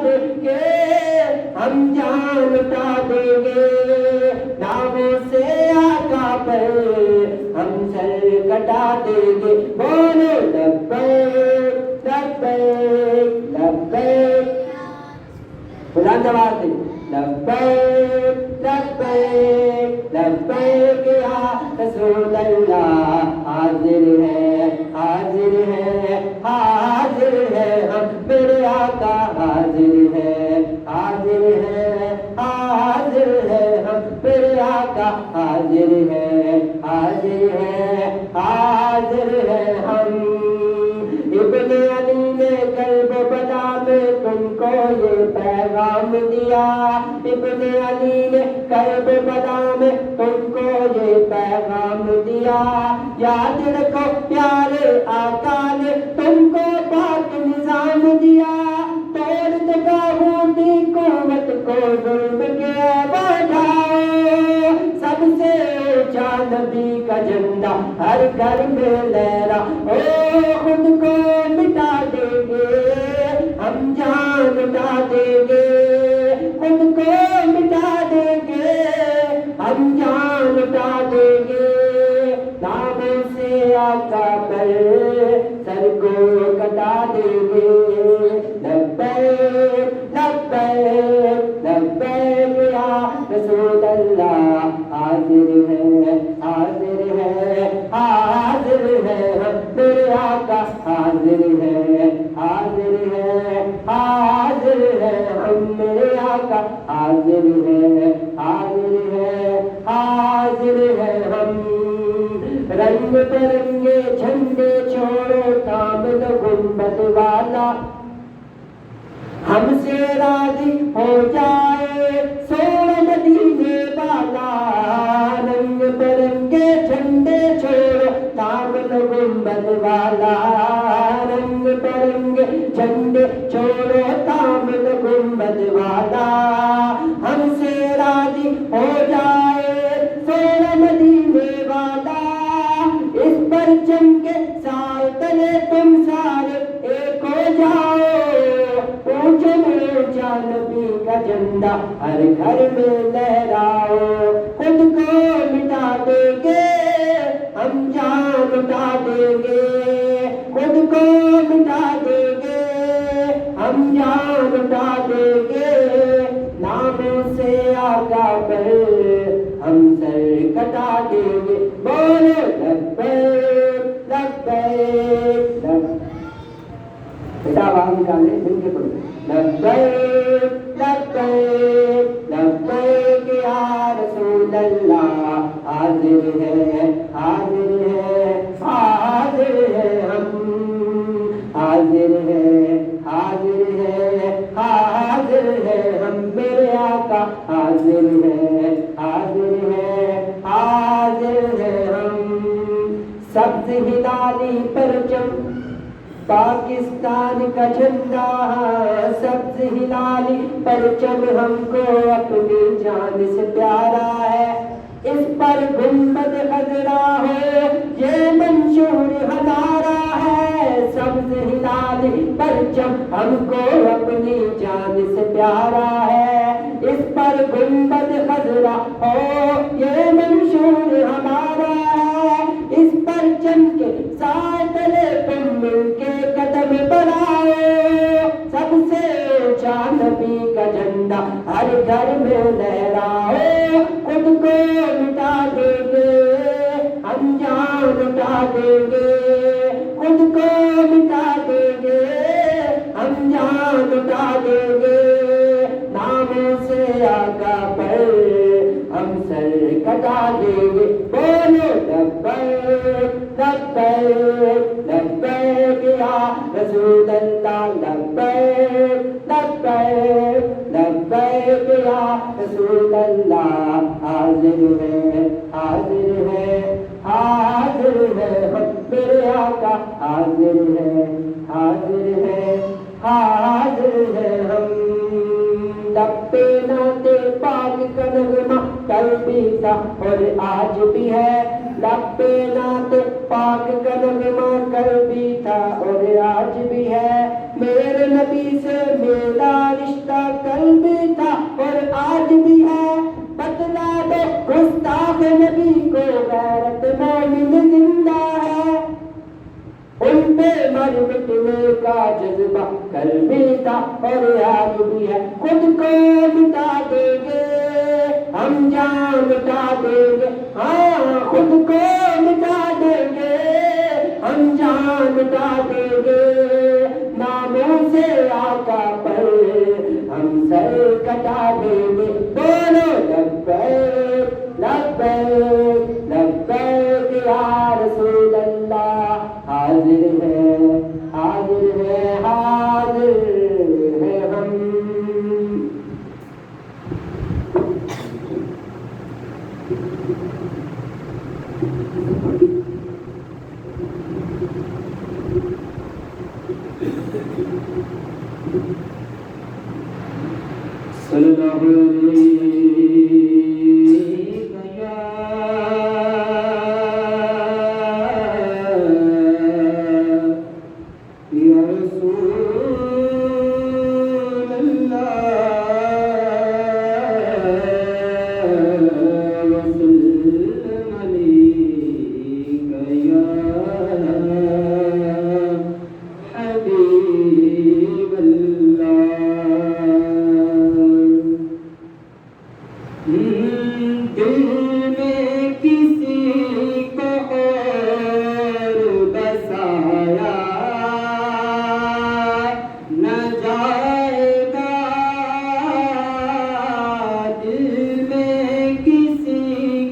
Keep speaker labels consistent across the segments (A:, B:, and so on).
A: دیں گے، ہم جان لٹا دیں گے، ناموں سے آقا پر ہم سر کٹا دیں گے، بولو لبیک لبیک لبیک، بلند آواز سے لبیک لبیک لبیک یا رسول اللہ، حاضر ہے حاضر ہے حاضر ہے ہم، میرے آقا حاضر ہے حاضر ہے حاضر ہے ہم، میرے آقا حاضر ہے حاضر ہے حاضر ہے ہم۔ ابن علی نے قلب بدا میں تم کو یہ پیغام دیا، ابن علی نے قلب بدا میں تم کو یہ پیغام دیا، یاد رکھو پیارے آقا نے تم کو پاک نظام دیا، توڑ دگاہوں کی قوت کو ظلم کے بجھاؤ، سب سے اونچا نبی کا جھنڈا ہر گھر میں لہرا، خود کو مٹا دیں گے ہم جان لٹا دیں گے، خود کو مٹا دیں گے ہم جان لٹا دیں گے، ناموں سے آقا پر سر کو کٹا دیں گے، لبیک لبیک لبیک یا رسول اللہ، حاضر ہے حاضر ہے حاضر ہے ہم، میرے آقا حاضر ہے حاضر ہے حاضر ہے ہم، میرے آقا حاضر ہے حاضر ہے حاضر ہے ہم۔ رنگ برنگے جھنڈے چھوڑو تام دو گنبد والا، ہم سے راضی ہو جائے سوڑ مدینے والا، رنگ برنگے جھنڈے چھوڑو تامن گنبد والا، رنگ برنگے جھنڈے چھوڑو تامن گنبد والا، ہم سے راضی ہو جائے سوڑ مدینے والا، اس پرچم کے سائے تلے تم سارے ایک ہو جاؤ، اونچا نبی کا جھنڈا ہر گھر میں لہراؤ، خود کو مٹا دیں گے ہم جان لٹا دیں گے، خود کو مٹا دیں گے ہم جان لٹا دیں گے، ناموں سے آقا پر ہم سر کٹا دیں گے، بولو لبیک لبیک لبیک، کتاب آپ نکالیں مل کے پڑھیں، لبیک لبیک لبیک یا رسول اللہ، حاضر ہے حاضر ہے حاضر ہے ہم، حاضر ہے حاضر ہے حاضر ہے ہم، میرے آقا حاضر ہے حاضر ہے حاضر ہے ہم۔ سبز ہلالی پرچم پاکستان کا جھنڈا، سبز ہلالی پرچم ہم کو اپنی جان سے پیارا ہے، اس پر گنبد خضرا ہو یہ منشور ہمارا ہے، سبز ہلالی پرچم ہم کو اپنی جان سے پیارا ہے، اس پر گنبد خضرا ہو یہ منشور ہمارا ہے، اس پرچم کے سائے تلے تم مل کے قدم بڑھاؤ، سب سے اونچا نبی کا جھنڈا ہر گھر میں لہراؤ، خود کو مٹا دیں گے ہم جان لٹا دیں گے، خود کو مٹا دیں گے ہم جان لٹا دیں گے، ناموں سے آقا پر ہم سر کٹا دیں گے، بولو لبیک لبیک لبیک یا رسول اللہ، لبیک لبیک لبیک یا رسول اللہ، حاضر ہے حاضر ہے حاضر ہے ہم، میرے آقا حاضر ہے حاضر ہے حاضر ہے ہم۔ لب پہ نعت پاک کا نغمہ کل بھی تھا اور آج بھی ہے، لب پہ نعت پاک کا نغمہ کل بھی تھا اور آج بھی ہے، میرے نبی سے میرا رشتہ تھا اور آج بھی ہے. خود کو مٹا دیں گے ہم جان مٹا دیں گے, ہاں خود کو مٹا دیں گے ہم جان مٹا دیں گے, ناموں سے آقا پر ہم سر کٹا دیں گے. بولو لبیک لبیک لبیک یا رسول اللہ, حاضر ہے حاضر ہے حاضر ہے ہم. صلی اللہ علیہ یا رسول اللہ وسلم علیک یا حبیب اللہ. دل میں کسی کو اور بسایا نہ جائے گا, دل میں کسی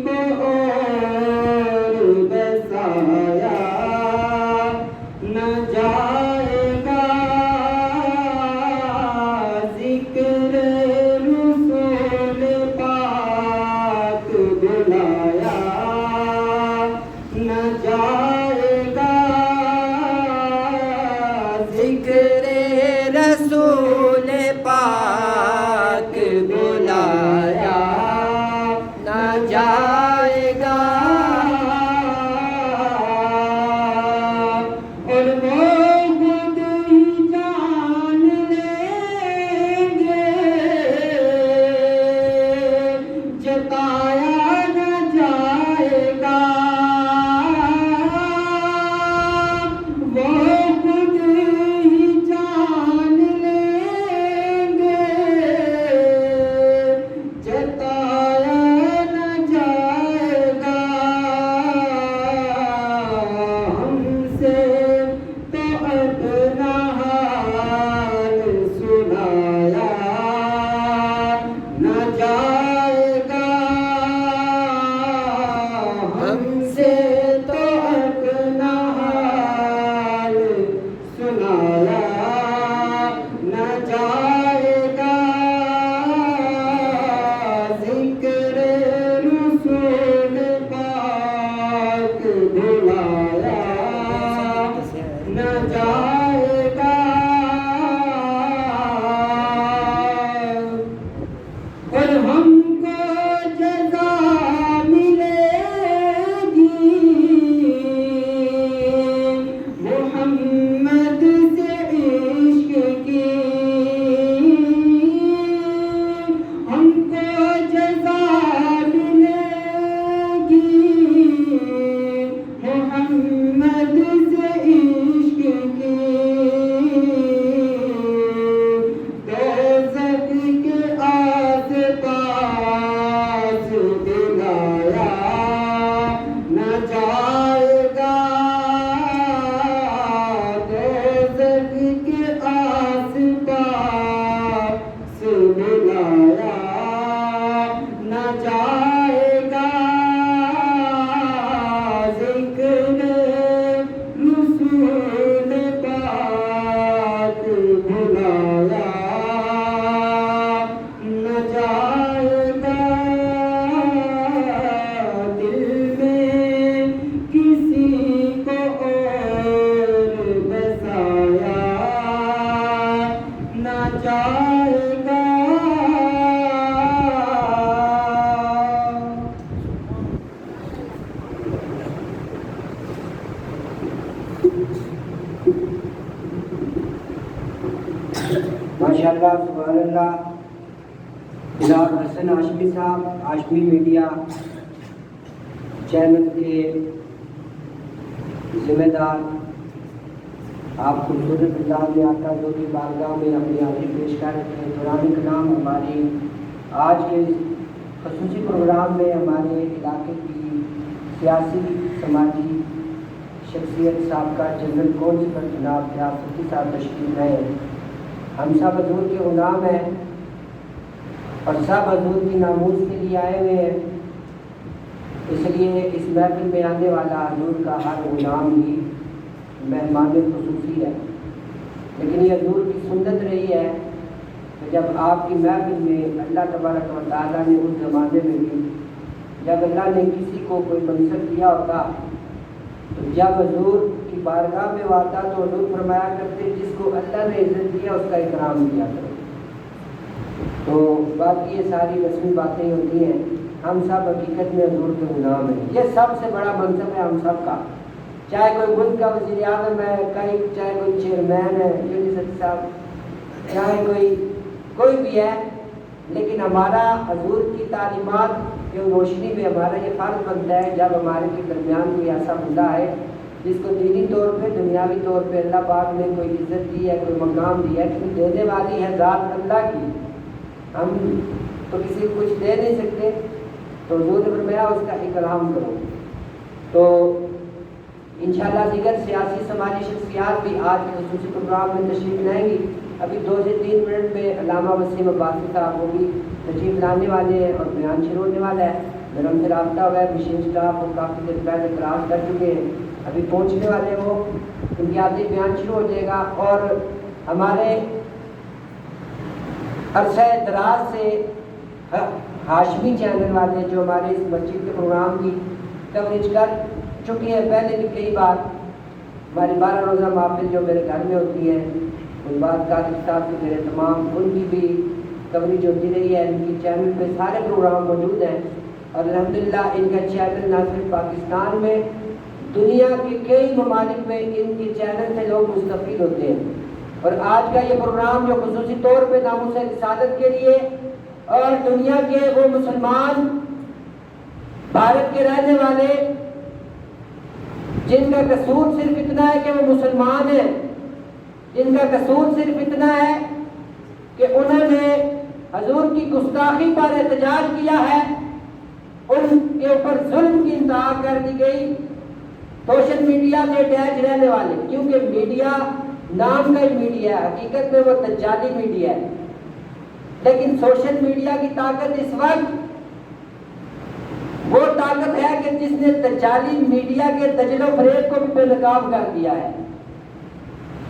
A: کو اور بسایا نہ جائے گا, ذکر رسول پاک بلایا نہ جائے گا, ذکر رسول پاک بلایا نہ جائے گا. اور وہ خود ہی جان لیں گے جتایا نہ جائے گا, وہ خود ہی جان لیں گے جتایا نہ جائے گا. ہم سے تو اپنا حال سنایا نہ جائے گا, ہم سے تو اپنا حال سنایا نہ جائے گا, ذکر رسول پاک بلایا نہ جائے گا. اور ہم کو جزا ملے گی محمد سے عشق کی, ہم کو جزا ملے گی محمد سے عشق کی, دوزخ کے آس پاس دلایا نہ جائے گا, دوزخ کے آس پاس دلایا نہ جائے گا, ذکر رسول پاک بلایا نہ جائے گا. دل میں کسی کو اور بسایا نہ جائے گا. ماشاءاللہ سبحان اللہ. جناب حسن ہاشمی صاحب ہاشمی میڈیا چینل کے ذمہ دار آپ خوبصورت انداز میں آقا حضور کی بارگاہ میں اپنی حاضری پیش کر رہے ہیں۔ قرآن کلام ہماری آج کے اس خصوصی پروگرام میں ہمارے علاقے کی سیاسی سماجی شخصیت سابقہ جنرل کونسلر جناب فیاض صدیقی صاحب تشریف لائے ہیں۔ ہم سب حضور کے غلام ہیں اور سب حضور کی ناموس کے لیے آئے ہوئے ہیں، اس لیے اس محفل میں آنے والا حضور کا ہر غلام ہی مہمان خصوصی ہے۔ لیکن یہ حضور کی سنت رہی ہے کہ جب آپ کی محفل میں اللہ تبارک و تعالیٰ نے اس زمانے میں بھی جب اللہ نے کسی کو کوئی منصب دیا ہوتا تو جب حضور کی بارگاہ میں آتا تو حضور فرمایا کرتے جس کو اللہ نے عزت دیا اس کا اکرام کیا کرو۔ تو باقی یہ ساری رسمی باتیں ہوتی ہیں، ہم سب حقیقت میں حضور کے غلام ہیں۔ یہ سب سے بڑا منصب ہے ہم سب کا، چاہے کوئی ملک کا وزیر اعظم ہے، چاہے کوئی چیئرمین ہے یونیورسٹی صاحب، چاہے کوئی بھی ہے، لیکن ہمارا حضور کی تعلیمات کی روشنی میں ہمارا یہ فرض بنتا ہے جب ہمارے کے درمیان کوئی ایسا بندہ ہے جس کو دینی طور پہ دنیاوی طور پہ اللہ پاک نے کوئی عزت دی ہے، کوئی مقام دیا ہے، کیونکہ دینے والی ہے ذات اللہ کی، ہم تو کسی کو کچھ دے نہیں سکتے، تو حضور نے فرمایا اس کا اکرام کرو۔ تو انشاءاللہ دیگر سیاسی سماجی شخصیات بھی آج کے خصوصی پروگرام میں تشریف لائیں گی۔ ابھی 2 سے 3 منٹ میں علامہ وسیم عباسی صاحب وہ بھی تشریف لانے والے ہیں اور بیان شروع ہونے والا ہے۔ میرا ان سے رابطہ ہوا ہے، مشین اسٹاف وہ کافی دیر پہلے کلاس کر چکے ہیں، ابھی پہنچنے والے ہیں، وہ ان کے آتے بیان شروع ہو جائے گا۔ اور ہمارے عرصہ دراز سے ہاشمی چینل والے جو ہمارے اس مسجد کے پروگرام کی کوریج کر چکی ہے، پہلے بھی کئی بار ہماری 12 روزہ محفل جو میرے گھر میں ہوتی ہیں، ان بات قادری صاحب کے میرے تمام ان کی بھی کوریج ہوتی رہی ہے، ان کی چینل پہ سارے پروگرام موجود ہیں، اور الحمدللہ ان کا چینل نہ صرف پاکستان میں دنیا کے کئی ممالک میں ان کی چینل سے لوگ مستفید ہوتے ہیں۔ اور آج کا یہ پروگرام جو خصوصی طور پہ ناموس رسالت کے لیے اور دنیا کے وہ مسلمان بھارت کے رہنے والے جن کا قصور صرف اتنا ہے کہ وہ مسلمان ہیں، جن کا قصور صرف اتنا ہے کہ انہوں نے حضور کی گستاخی پر احتجاج کیا ہے، ان کے اوپر ظلم کی انتہا کر دی گئی، سوشل میڈیا سے اٹیچ رہنے والے، کیونکہ میڈیا نام کا ہی میڈیا ہے، حقیقت میں وہ دجالی میڈیا ہے، لیکن سوشل میڈیا کی طاقت اس وقت وہ طاقت ہے کہ جس نے دجالی میڈیا کے دجل و فریب کو بھی بے نقاب کر دیا ہے۔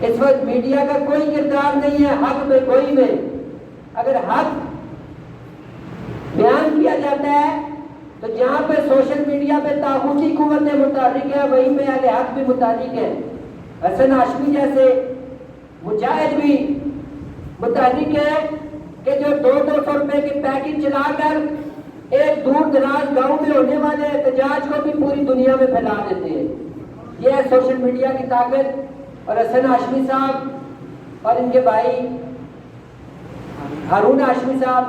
A: اس وقت میڈیا کا کوئی کردار نہیں ہے حق میں کوئی میں، اگر حق بیان کیا جاتا ہے تو جہاں پہ سوشل میڈیا پہ طاغوتی قوتیں متحرک ہیں وہیں پہ اہل حق بھی متحرک ہیں۔ حسن ہاشمی جیسے مجاہد بھی متحرک ہے کہ جو 200 روپے کی پیکٹ چلا کر ایک دور دراز گاؤں میں ہونے والے احتجاج کو بھی پوری دنیا میں پھیلا دیتے ہیں۔ یہ ہے سوشل میڈیا کی طاقت۔ اور حسن ہاشمی صاحب اور ان کے بھائی ہارون ہاشمی صاحب،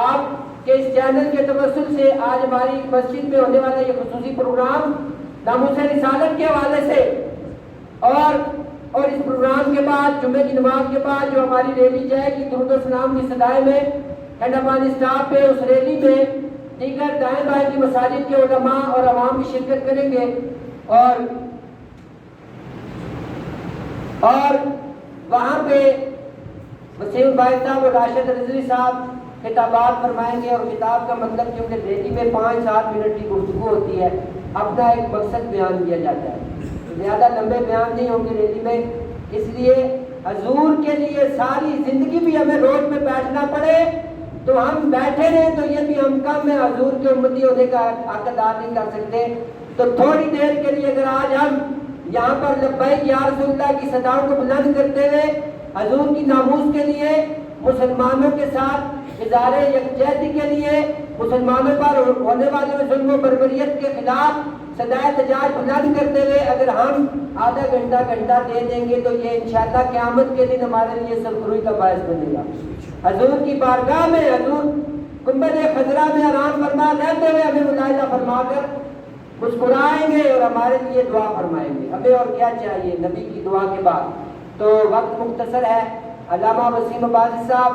A: آپ کے اس چینل کے توسل سے آج ہماری مسجد میں ہونے والا یہ خصوصی پروگرام ناموس رسالت کے حوالے سے اور اس پروگرام کے بعد جمعے کی نماز کے بعد جو ہماری ریلی جائے گی درود و سلام کی صدائے میں ہنڈاپانی اسٹاف پہ، اس ریلی میں دیگر دائیں بائیں کی مساجد کے علماء اور عوام بھی شرکت کریں گے، اور وہاں پہ وسیم بھائی صاحب اور راشد رضوی صاحب خطابات فرمائیں گے، اور خطاب کا مطلب کیونکہ ریلی میں 5-7 منٹ کی گفتگو ہوتی ہے، اپنا ایک مقصد بیان کیا جاتا ہے، زیادہ لمبے بیان نہیں ہوں گے ریلی میں، اس لیے حضور کے لیے ساری زندگی بھی ہمیں روڈ میں بیٹھنا پڑے تو ہم بیٹھے رہیں تو یہ بھی ہم کم ہے، حضور کے امتی ہونے کا حق ادا نہیں کر سکتے۔ تو تھوڑی دیر کے لیے اگر آج ہم یہاں پر لبیک یا رسول اللہ کی صداؤں کو بلند کرتے ہوئے حضور کی ناموس کے لیے مسلمانوں کے ساتھ اظہار یکجہتی کے لیے مسلمانوں پر ہونے والے ظلم و بربریت کے خلاف صدائے احتجاج بلند کرتے ہوئے اگر ہم آدھا گھنٹہ دے دیں گے تو یہ انشاءاللہ قیامت کے دن ہمارے لیے سرخروئی کا باعث بنے گا۔ حضور کی بارگاہ میں، حضور گنبد خضرا میں آرام فرما رہتے ہوئے ہمیں ملاحظہ فرما کر مسکرائیں گے اور ہمارے لیے دعا فرمائیں گے. ہمیں اور کیا چاہیے نبی کی دعا کے بعد؟ تو وقت مختصر ہے. علامہ وسیم عبادی صاحب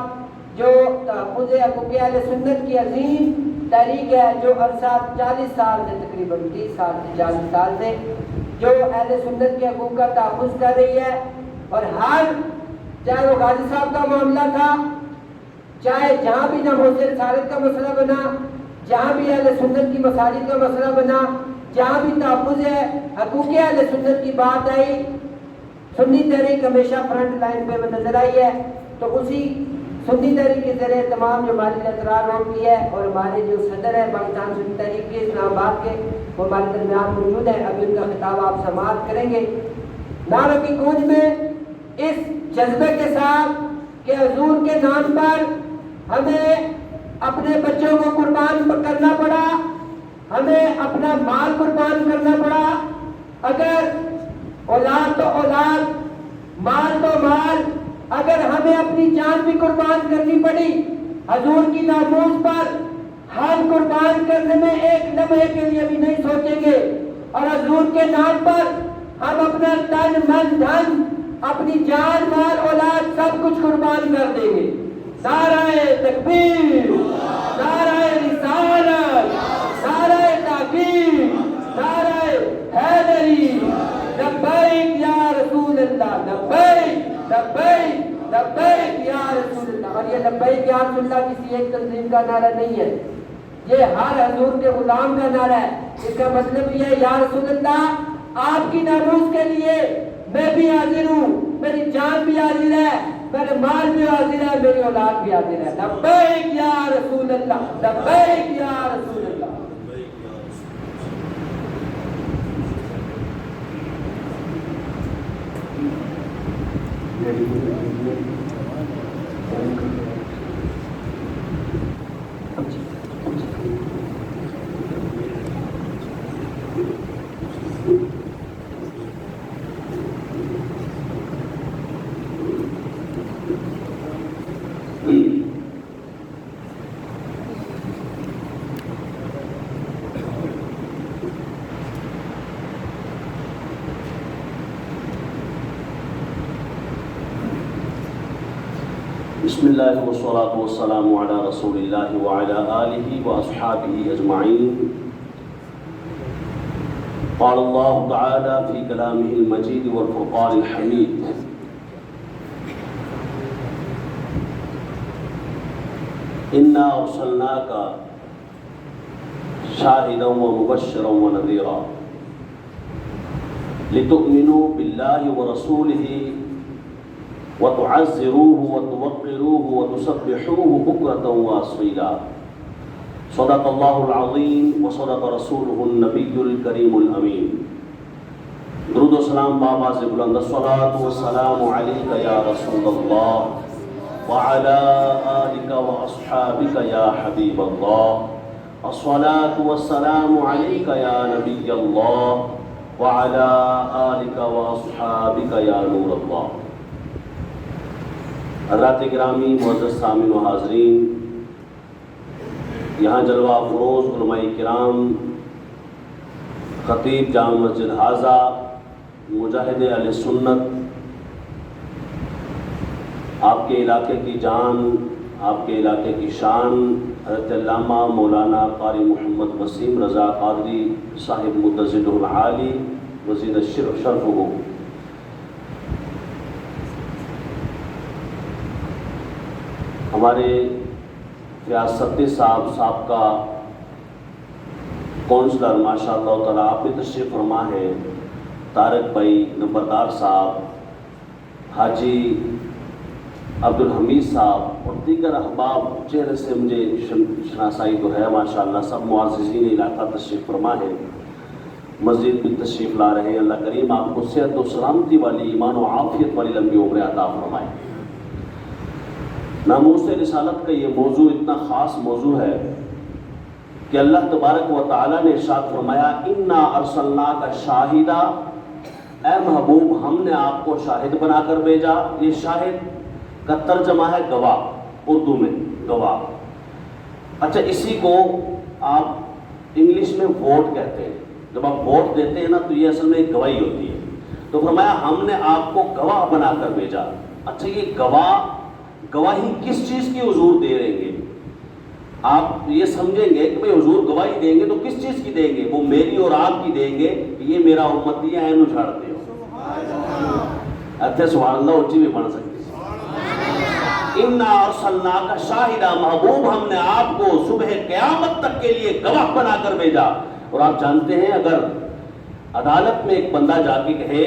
A: جو تحفظ حقوق اہل سنت کی عظیم تحریک ہے، جو عرصہ 40 سال سے، تقریباً 30 سال سے 40 سال سے جو اہل سنت کے حقوق کا تحفظ کر رہی ہے، اور ہر چاہے وہ غازی صاحب کا معاملہ تھا، چاہے جہاں بھی ناموس رسالت کا مسئلہ بنا، جہاں بھی اہل سنت کی مساجد کا مسئلہ بنا، جہاں بھی تحفظ ہے حقوق اہل سنت کی بات آئی، سنی تحریک ہمیشہ فرنٹ لائن پہ نظر آئی ہے. تو اسی سنی تحریک کے ذریعے تمام جو ہماری اعتراض ہوتی ہے، اور ہمارے جو صدر ہے پاکستان سنی تحریک کے اسلام آباد کے، وہ ہمارے درمیان موجود ہے. ابھی ان کا خطاب آپ سماعت کریں گے. نعروں کی گونج میں اس جذبے کے ساتھ کہ حضور کے نام پر ہمیں اپنے بچوں کو قربان کرنا پڑا، ہمیں اپنا مال قربان کرنا پڑا، اگر اولاد تو اولاد، مال تو مال، اگر ہمیں اپنی جان بھی قربان کرنی پڑی حضور کی ناموس پر، ہم قربان کرنے میں ایک لمحے کے لیے بھی نہیں سوچیں گے، اور حضور کے نام پر ہم اپنا تن من دھن، اپنی جان مال اولاد سب کچھ قربان کر دیں گے. نعرہ تکبیر، نعرہ رسالت، نعرہ تحقیق، نعرہ حیدری، لبیک یا رسول اللہ، لبیک لبیک لبیک یا رسول اللہ. اور یہ لبیک یا رسول اللہ کسی ایک تنظیم کا نعرہ نہیں ہے، یہ ہر حضور کے غلام کا نعرہ ہے. اس کا مطلب یہ ہے یا رسول اللہ آپ کی ناموس کے لیے میں بھی حاضر ہوں، میری جان بھی حاضر ہے، میرے مال بھی حاضر ہے، میری اولاد بھی حاضر ہے. لبیک یا رسول اللہ، لبیک یا رسول اللہ.
B: بسم اللہ والصلاة والسلام علی رسول اللہ وعلی آلہ واصحابہ اجمعین. قال اللہ تعالی فی کلامہ المجید والفرقان الحمید: انا ارسلناک شاہدا ومبشرا ونذیرا لتؤمنوا باللہ ورسولہ وتعزروه وتوقروه وتسبحوه بكرة وأصيلا. صدق الله العظيم وصدق رسوله النبي الكريم الأمين. درود و سلام بابا سے بلند، الصلاة والسلام عليك يا رسول الله وعلى آلك وأصحابك يا حبيب الله. الصلاة والسلام عليك يا نبي الله وعلى آلك وأصحابك يا نور الله. حضرات گرامی، معزز سامعین و حاضرین، یہاں جلوہ افروز علماء کرام، خطیب جامع مسجد حاضہ، مجاہد اہل سنت، آپ کے علاقے کی جان، آپ کے علاقے کی شان، حضرت علامہ مولانا قاری محمد وسیم رضا قادری صاحب متزد العالی وزید الشرف شرفہ، ہمارے ریاستی صاحب سابقہ کونسلر ماشاء اللہ تعالیٰ آپ بھی تشریف فرما ہے، طارق بھائی نمبردار صاحب، حاجی عبدالحمید صاحب اور دیگر احباب، چہرے سے مجھے شناسائی تو ہے ماشاء اللہ، سب معززین علاقہ تشریف فرما ہے، مزید بھی تشریف لا رہے ہیں. اللہ کریم آپ کو صحت و سلامتی والی، ایمان و عافیت والی لمبی عمر عطا فرمائے. ناموس رسالت کا یہ موضوع اتنا خاص موضوع ہے کہ اللہ تبارک و تعالیٰ نے ارشاد فرمایا: انا ارسلناک شاہدا، اے محبوب ہم نے آپ کو شاہد بنا کر بھیجا. یہ شاہد کا ترجمہ ہے گواہ، اردو میں گواہ. اچھا، اسی کو آپ انگلش میں ووٹ کہتے ہیں. جب آپ ووٹ دیتے ہیں نا تو یہ اصل میں ایک گواہی ہوتی ہے. تو فرمایا ہم نے آپ کو گواہ بنا کر بھیجا. اچھا یہ گواہی کس چیز کی حضور دے رہیں گے؟ آپ یہ سمجھیں گے کہ بھئی حضور گواہی دیں گے تو کس چیز کی دیں گے؟ وہ میری اور آپ کی دیں گے کہ یہ میرا امتی ہے اینو چھاڑتے ہو. اتھے سبحان اللہ اچھی بھی بن سکتی. اِنَّا أَرْسَلْنَاكَ شَاهِدًا، محبوب ہم نے آپ کو صبح قیامت تک کے لیے گواہ بنا کر بھیجا. اور آپ جانتے ہیں اگر عدالت میں ایک بندہ جا کے کہے،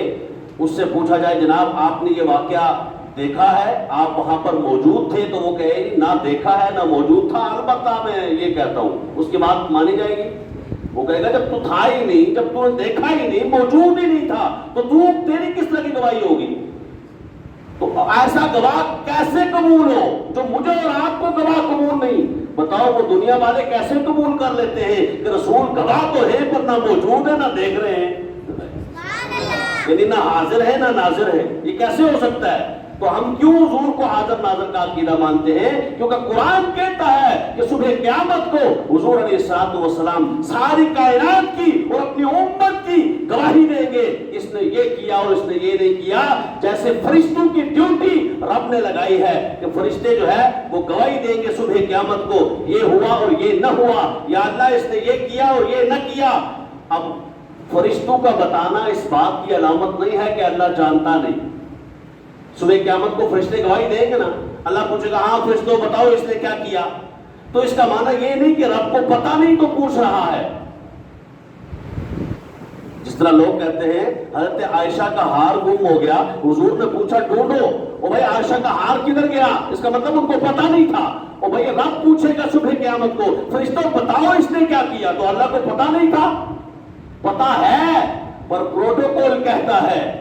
B: اس سے پوچھا جائے جناب آپ نے یہ واقعہ دیکھا ہے، آپ وہاں پر موجود تھے، تو وہ کہے نہ دیکھا ہے نہ موجود تھا، البتہ میں یہ کہتا ہوں، اس کی بات مانی جائے گی؟ وہ کہے گا جب تو تھا ہی نہیں، جب تو نے دیکھا ہی نہیں، موجود ہی نہیں تھا، تو تیری کس طرح کی گواہی ہوگی؟ تو ایسا گواہ کیسے قبول ہو جو مجھے اور آپ کو گواہ قبول نہیں؟ بتاؤ وہ دنیا والے کیسے قبول کر لیتے ہیں کہ رسول گواہ تو ہے پر نہ موجود ہے نہ دیکھ رہے ہیں، یعنی نہ حاضر ہے نہ ناظر ہے. یہ کیسے ہو سکتا ہے؟ تو ہم کیوں حضور کو حاضر ناظر کا عقیدہ مانتے ہیں؟ کیونکہ قرآن کہتا ہے کہ صبح قیامت کو حضور علیہ الصلوۃ والسلام ساری کائنات کی اور اپنی امت کی گواہی دیں گے، اس نے یہ کیا اور اس نے یہ نہیں کیا. جیسے فرشتوں کی ڈیوٹی رب نے لگائی ہے کہ فرشتے جو ہے وہ گواہی دیں گے صبح قیامت کو، یہ ہوا اور یہ نہ ہوا، یا اللہ اس نے یہ کیا اور یہ نہ کیا. اب فرشتوں کا بتانا اس بات کی علامت نہیں ہے کہ اللہ جانتا نہیں. صبح قیامت کو فرشتے گواہی دیں گے نا، اللہ پوچھے گا ہاں فرشتوں بتاؤ اس نے کیا کیا، تو اس کا معنی یہ نہیں کہ رب کو پتہ نہیں تو پوچھ رہا ہے. جس طرح لوگ کہتے ہیں حضرت عائشہ کا ہار گم ہو گیا، حضور نے پوچھا ڈھونڈو، او بھائی عائشہ کا ہار کدھر گیا، اس کا مطلب ان کو پتہ نہیں تھا. او بھائی رب پوچھے گا صبح قیامت کو فرشتوں بتاؤ اس نے کیا کیا، تو اللہ کو پتہ نہیں تھا؟ پتہ ہے، پر پروٹوکول کہتا ہے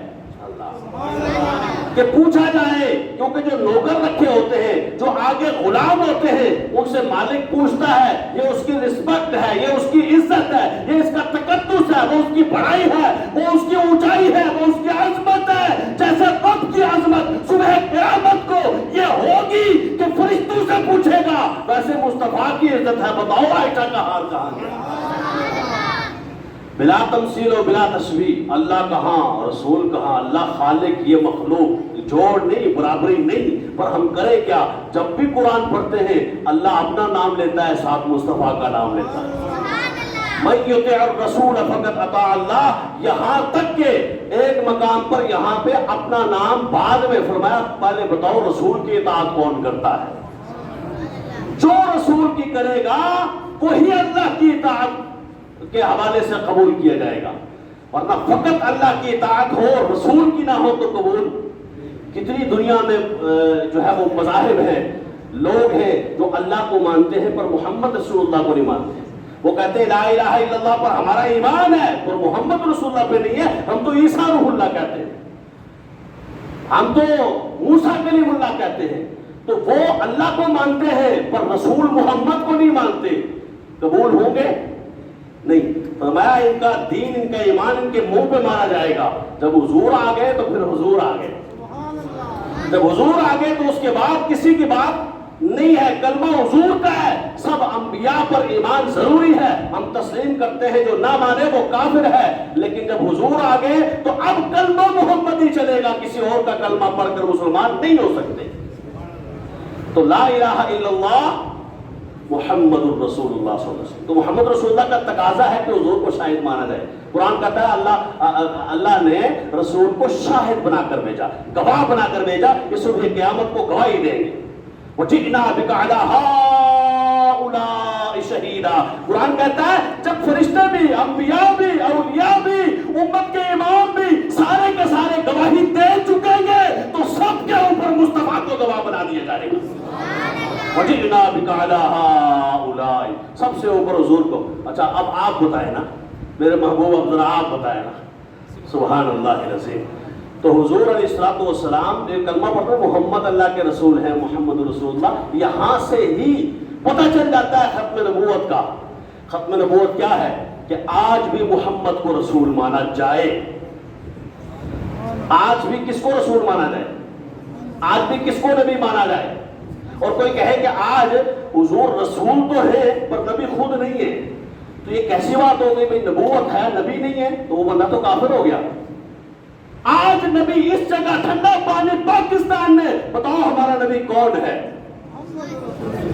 B: کہ پوچھا جائے، کیونکہ جو نوکر رکھے ہوتے ہیں، جو آگے غلام ہوتے ہیں، ان سے مالک پوچھتا ہے، یہ اس کی رسپیکٹ ہے، یہ اس کی عزت ہے، یہ اس کا تقدس ہے، وہ اس کی بڑائی ہے، وہ اس کی اونچائی ہے، وہ اس کی عظمت ہے. جیسے رب کی عظمت صبح قیامت کو یہ ہوگی کہ فرشتوں سے پوچھے گا، ویسے مصطفیٰ کی عزت ہے. بتاؤ عائشہ کا حال کہاں گیا؟ بلا تمثیل و بلا تشبیہ، اللہ کہاں رسول کہاں، اللہ خالق یہ مخلوق، جوڑ نہیں برابری نہیں. پر ہم کریں کیا؟ جب بھی قرآن پڑھتے ہیں اللہ اپنا نام لیتا ہے، ساتھ مصطفیٰ کا نام لیتا ہے. من یطع الرسول فقد اطاع اللہ، یہاں تک کہ ایک مقام پر یہاں پہ اپنا نام بعد میں فرمایا. پہلے بتاؤ رسول کی اطاعت کون کرتا ہے؟ جو رسول کی کرے گا وہی اللہ کی اطاعت کے حوالے سے قبول کیا جائے گا، ورنہ فقط اللہ کی اطاعت ہو رسول کی نہ ہو تو قبول. کتنی دنیا میں جو ہے وہ مذاہب ہیں، لوگ ہیں جو اللہ کو مانتے ہیں پر محمد رسول اللہ کو نہیں مانتے. وہ کہتے ہیں لا الہ الا اللہ پر ہمارا ایمان ہے پر محمد رسول اللہ پہ نہیں ہے، ہم تو عیسیٰ روح اللہ کہتے ہیں، ہم تو موسیٰ کلیم اللہ کہتے ہیں. تو وہ اللہ کو مانتے ہیں پر رسول محمد کو نہیں مانتے، قبول ہوں گے نہیں. فرمایا ان کا دین ان کا ایمان ان کے منہ پہ مارا جائے گا. جب حضور آ گئے تو پھر حضور آ گئے، جب حضور آ گئے تو اس کے بعد کسی کی بات نہیں ہے، کلمہ حضور کا ہے. سب انبیاء پر ایمان ضروری ہے، ہم تسلیم کرتے ہیں، جو نہ مانے وہ کافر ہے. لیکن جب حضور آ گئے تو اب کلمہ محمد ہی چلے گا، کسی اور کا کلمہ پڑھ کر مسلمان نہیں ہو سکتے. تو لا الہ الا اللہ محمد الرسول اللہ صلی اللہ علیہ وسلم. تو محمد رسول اللہ کا تقاضا ہے کہ حضور کو شاہد مانا جائے. قرآن کہتا ہے اللہ نے رسول کو شاہد بنا کر بھیجا، گواہ بنا کر بھیجا کہ صبح قیامت کو گواہی دیں گے. وَجِئْنَا بِكَ عَلَىٰ هَٰؤُلَاءِ شَهِيدًا. قرآن کہتا ہے جب فرشتے بھی، انبیاء بھی، اولیاء بھی، امت کے امام بھی سارے کے سارے گواہی دے چکیں گے تو سب کے اوپر مصطفیٰ کو گواہ بنا دیا جائے گا. وَجِئْنَا بِكَ عَلَىٰ هَٰؤُلَاءِ، سب سے اوپر حضور کو. اچھا اب آپ بتائیں نا میرے محبوب، اب ذرا آپ بتائیں نا. سبحان اللہ العظیم. تو حضور علیہ الصلوۃ والسلام جو کلمہ پڑھتے ہیں محمد اللہ کے رسول ہیں، محمد رسول اللہ، یہاں سے ہی پتہ چل جاتا ہے ختم نبوت کا. ختم نبوت کیا ہے؟ کہ آج بھی محمد کو رسول مانا جائے. آج بھی کس کو رسول مانا جائے؟ آج بھی کس کو نبی مانا جائے؟ اور کوئی کہے کہ آج حضور رسول تو ہے پر نبی خود نہیں ہے، تو یہ کیسی بات ہو گئی بھائی نبوت ہے نبی نہیں ہے تو وہ بندہ تو کافر ہو گیا. آج نبی اس جگہ ٹھنڈا پانی پاکستان میں, بتاؤ ہمارا نبی کون ہے؟